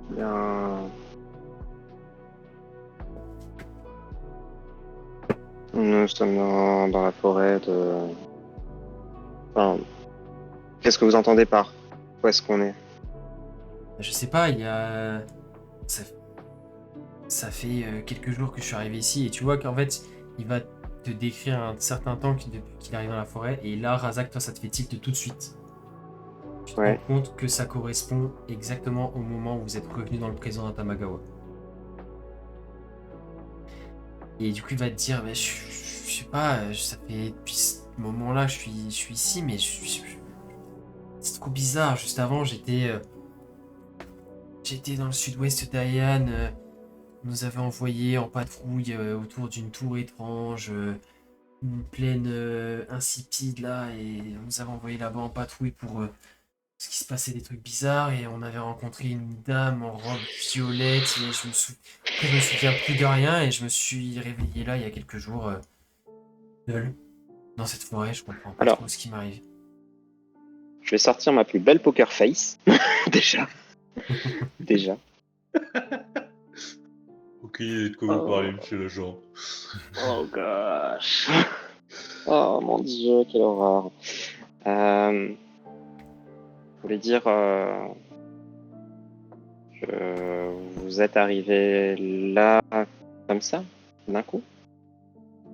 Bien. Nous sommes dans la forêt de. Enfin, qu'est-ce que vous entendez par où est-ce qu'on est? Je sais pas, il y a. Ça fait quelques jours que je suis arrivé ici et tu vois qu'en fait, il va te décrire un certain temps depuis qu'il arrive dans la forêt. Et là, Razak, toi, ça te fait tilt tout de suite. Tu te Ouais. rends compte que ça correspond exactement au moment où vous êtes revenu dans le présent dans Tamagawa. Et du coup, il va te dire, mais je sais pas, ça fait depuis ce moment-là que je suis ici, mais c'est trop bizarre. Juste avant, j'étais dans le sud-ouest d'Ayan. On nous avait envoyé en patrouille autour d'une tour étrange, une plaine insipide là, et on nous avait envoyé là-bas en patrouille pour parce qu'il se passait des trucs bizarres, et on avait rencontré une dame en robe violette, et après, je me souviens plus de rien, et je me suis réveillé là il y a quelques jours, seul, dans cette forêt, je comprends pas Alors, trop ce qui m'arrive. je vais sortir ma plus belle poker face. Déjà. Aucune idée de quoi vous Oh. parlez, monsieur l'agent. Oh gosh. Oh mon dieu, quelle horreur. Je voulais dire, vous êtes arrivé là comme ça, d'un coup?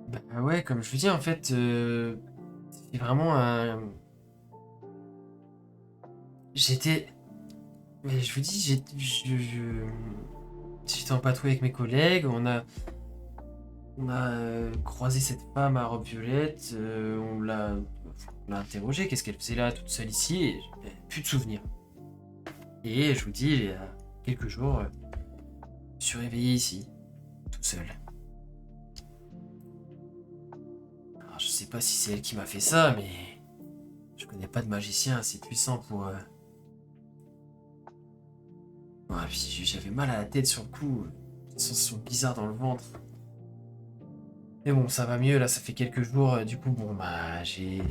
Bah ouais, comme je vous dis, en fait, c'est vraiment un... J'étais... Mais je vous dis, j'étais en patrouille avec mes collègues, on a croisé cette femme à robe violette, on l'a interrogée, qu'est-ce qu'elle faisait là toute seule ici, et j'avais plus de souvenirs. Et je vous dis, il y a quelques jours, je me suis réveillé ici, tout seul. Alors, je sais pas si c'est elle qui m'a fait ça, mais je connais pas de magicien assez puissant pour... Ouais, puis j'avais mal à la tête sur le coup, une sensation bizarre dans le ventre. Mais bon, ça va mieux, là, ça fait quelques jours, du coup, bon, bah, j'ai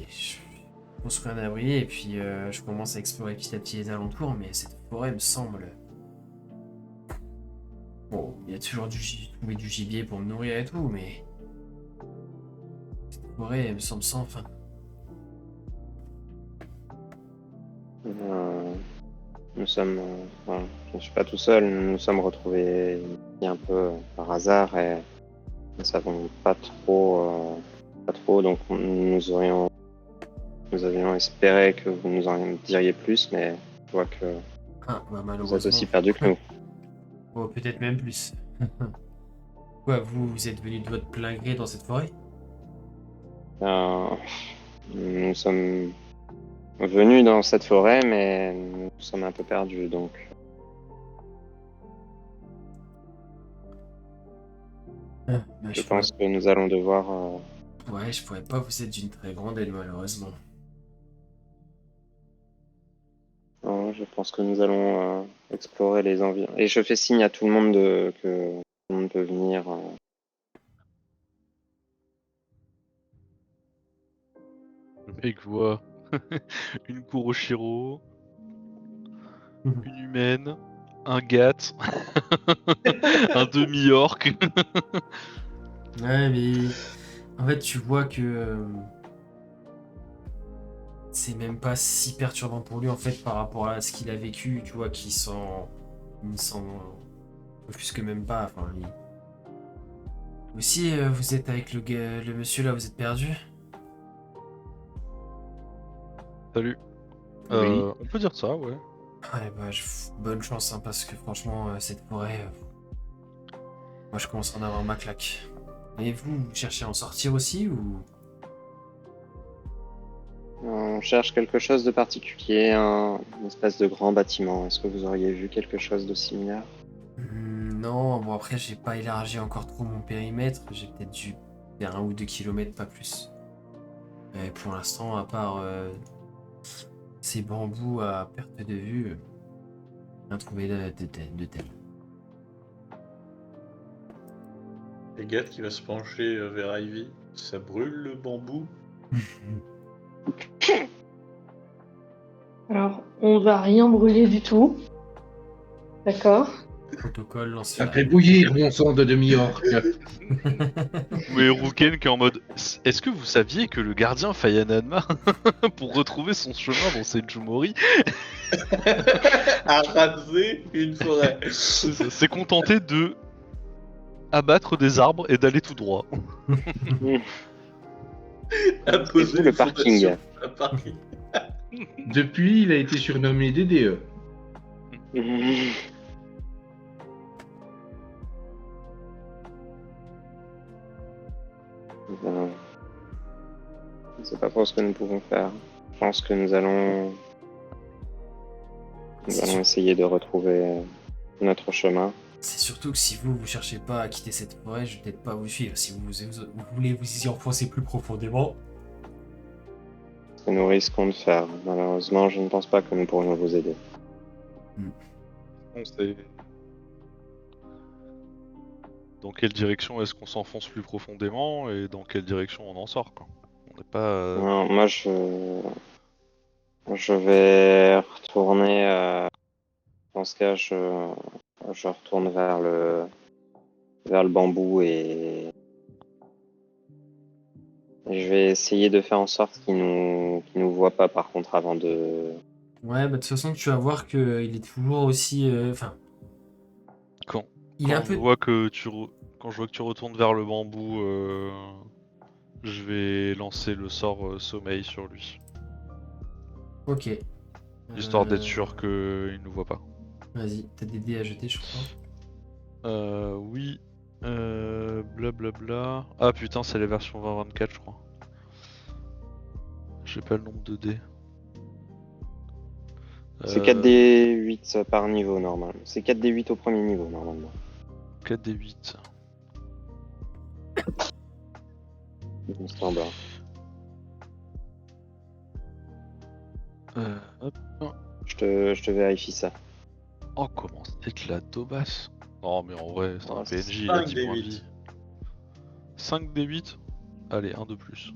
construit un abri, et puis je commence à explorer petit à petit les alentours, mais cette forêt me semble... Bon, il y a toujours trouver du gibier pour me nourrir et tout, mais... Cette forêt, elle me semble sans fin. Nous sommes, enfin, je ne suis pas tout seul, nous nous sommes retrouvés ici un peu par hasard et nous ne savons pas trop, donc nous avions espéré que vous nous en diriez plus, mais je vois que Ah, bah vous êtes aussi malheureusement. perdu que nous. Oh, peut-être même plus. Quoi, vous êtes venu de votre plein gré dans cette forêt? Euh, nous sommes venus dans cette forêt, mais nous sommes un peu perdus, donc Bah, je pense que nous allons devoir. Ouais, je pourrais pas vous être d'une très grande aide, malheureusement. Non, je pense que nous allons explorer les environs. Et je fais signe à tout le monde que tout le monde peut venir. Le mec voit une Kuroshiro, une humaine, un gat, un demi-orc. Ouais, mais en fait, tu vois que c'est même pas si perturbant pour lui en fait par rapport à ce qu'il a vécu. Tu vois il s'en offusque même pas. Enfin, aussi, vous êtes avec le monsieur là, vous êtes perdu. Salut. Oui. On peut dire ça, ouais. Ouais, bah, bonne chance, hein, parce que franchement, cette forêt, moi je commence à en avoir ma claque. Et vous cherchez à en sortir aussi ou... On cherche quelque chose de particulier, une espèce de grand bâtiment. Est-ce que vous auriez vu quelque chose de similaire? Non, bon après j'ai pas élargi encore trop mon périmètre, j'ai peut-être dû faire 1 ou 2 kilomètres, pas plus. Et pour l'instant, à part ces bambous à perte de vue, rien trouvé de tel. Et Gat qui va se pencher vers Ivy. Ça brûle le bambou? Alors, on va rien brûler du tout. D'accord. Protocole, lance Ça fait bouillir mon sang de demi-orc. Mais Ruken qui est en mode est-ce que vous saviez que le gardien Fayanadma, pour retrouver son chemin dans Senjumori, À raser une forêt. s'est contenté de abattre des arbres et d'aller tout droit. À poser le les parking. fondations d'un parking. Depuis, il a été surnommé DDE. Ben, je ne sais pas trop ce que nous pouvons faire. Je pense que nous allons essayer de retrouver notre chemin. C'est surtout que si vous cherchez pas à quitter cette forêt, je vais peut-être pas vous suivre. Si vous voulez vous y enfoncer plus profondément. Ce que nous risquons de faire. Malheureusement, je ne pense pas que nous pourrions vous aider. On sait. Dans quelle direction est-ce qu'on s'enfonce plus profondément et dans quelle direction on en sort, quoi. On n'est pas. Non, moi, je vais retourner. Dans ce cas, je retourne vers le bambou et je vais essayer de faire en sorte qu'il nous voit pas, par contre, avant de. Ouais, bah de toute façon, tu vas voir qu'il est toujours aussi. Enfin, Quand, il est un quand peu. je vois que quand je vois que tu retournes vers le bambou, je vais lancer le sort sommeil sur lui. Ok. Histoire d'être sûr qu'il ne nous voit pas. Vas-y, t'as des dés à jeter, je crois. Oui. Blablabla. Ah putain, c'est la version 2024, je crois. J'ai pas le nombre de dés. C'est 4d8 par niveau, normalement. C'est 4d8 au premier niveau, normalement. 4d8. Standard. Hop. Je te vérifie ça. Oh, comment c'est que la daubasse. Non, mais en vrai, c'est un Ouais, c'est PNJ, il a 10 5d8. points de vie. 5d8. Allez, un de plus.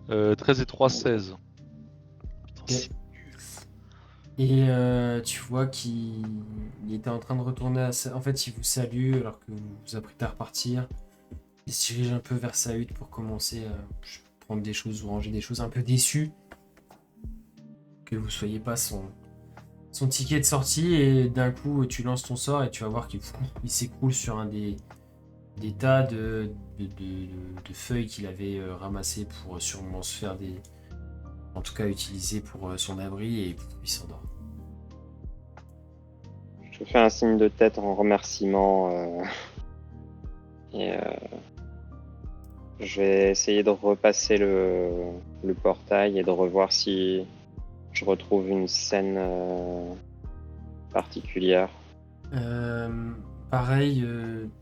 13 et 3, 16. Putain, Ok. c'est Et tu vois qu'il était en train de retourner en fait, il vous salue alors que vous vous apprêtez à repartir. Il se dirige un peu vers sa hutte pour commencer à prendre des choses ou ranger des choses, un peu déçu que vous soyez pas son ticket de sortie. Et d'un coup, tu lances ton sort et tu vas voir qu'il s'écroule sur un des tas de feuilles qu'il avait ramassées pour sûrement se faire des... En tout cas, utiliser pour son abri, et il s'endort. Je fais un signe de tête en remerciement et je vais essayer de repasser le portail et de revoir si je retrouve une scène particulière. Pareil,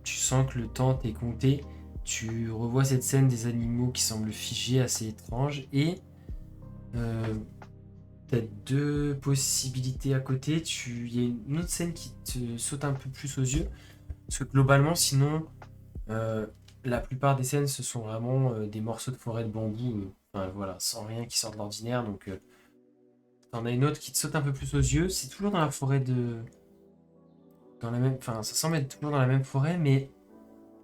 tu sens que le temps t'est compté. Tu revois cette scène des animaux qui semblent figés, assez étrange, et t'as 2 possibilités à côté. Il y a une autre scène qui te saute un peu plus aux yeux, parce que globalement, sinon, la plupart des scènes, ce sont vraiment des morceaux de forêt de bambou, enfin, voilà, sans rien qui sort de l'ordinaire. Donc, t'en as une autre qui te saute un peu plus aux yeux. C'est toujours dans la forêt dans la même, enfin, ça semble être toujours dans la même forêt, mais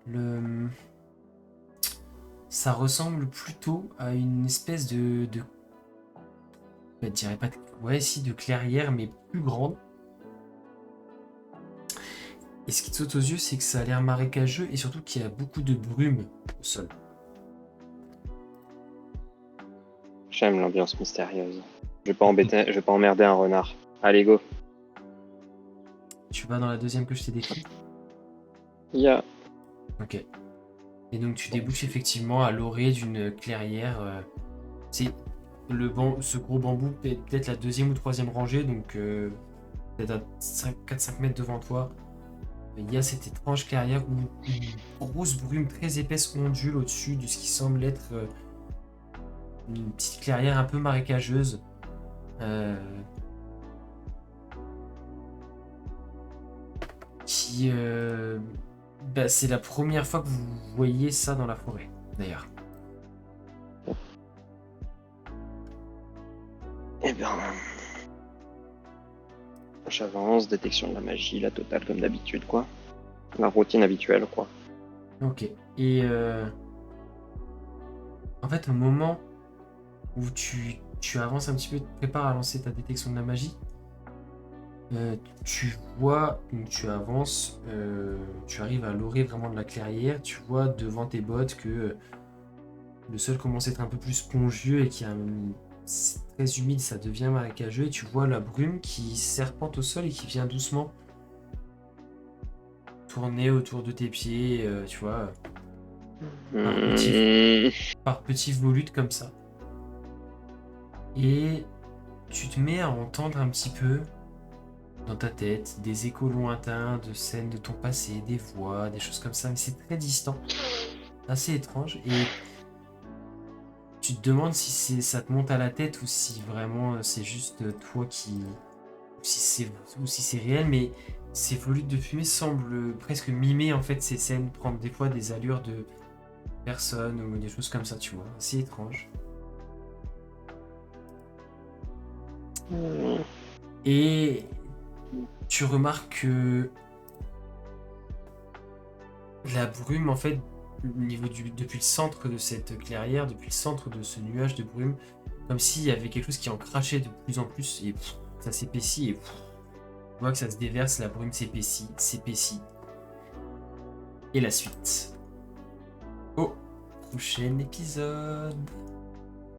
le, ça ressemble plutôt à une espèce je dirais pas, ouais, si, de clairière, mais plus grande. Et ce qui te saute aux yeux, c'est que ça a l'air marécageux et surtout qu'il y a beaucoup de brume au sol. J'aime l'ambiance mystérieuse. Je vais pas emmerder un renard. Allez, go. Tu vas dans la deuxième que je t'ai décrite. Ya. Ok. Et donc tu débouches effectivement à l'orée d'une clairière. C'est ce gros bambou, peut-être la deuxième ou troisième rangée, donc peut-être à 4-5 mètres devant toi. Il y a cette étrange clairière où une grosse brume très épaisse ondule au-dessus de ce qui semble être une petite clairière un peu marécageuse. Qui c'est la première fois que vous voyez ça dans la forêt, d'ailleurs. Eh bien. J'avance, détection de la magie, la totale comme d'habitude, quoi. La routine habituelle, quoi. Ok. Et en fait, au moment où tu avances un petit peu, tu te prépares à lancer ta détection de la magie, tu vois, donc tu avances, tu arrives à l'orée vraiment de la clairière, tu vois devant tes bottes que le sol commence à être un peu plus spongieux et c'est très humide, ça devient marécageux, et tu vois la brume qui serpente au sol et qui vient doucement tourner autour de tes pieds, tu vois, par petits volutes comme ça. Et tu te mets à entendre un petit peu dans ta tête des échos lointains de scènes de ton passé, des voix, des choses comme ça, mais c'est très distant, assez étrange, et tu te demandes si ça te monte à la tête ou si vraiment c'est juste toi ou si c'est réel, mais ces volutes de fumée semblent presque mimer en fait ces scènes, prendre des fois des allures de personnes ou des choses comme ça, tu vois, assez étrange. Et tu remarques que la brume, en fait, au niveau depuis le centre de cette clairière, depuis le centre de ce nuage de brume, comme s'il y avait quelque chose qui en crachait de plus en plus, et ça s'épaissit, et tu vois que ça se déverse, la brume s'épaissit. Et la suite. Au prochain épisode.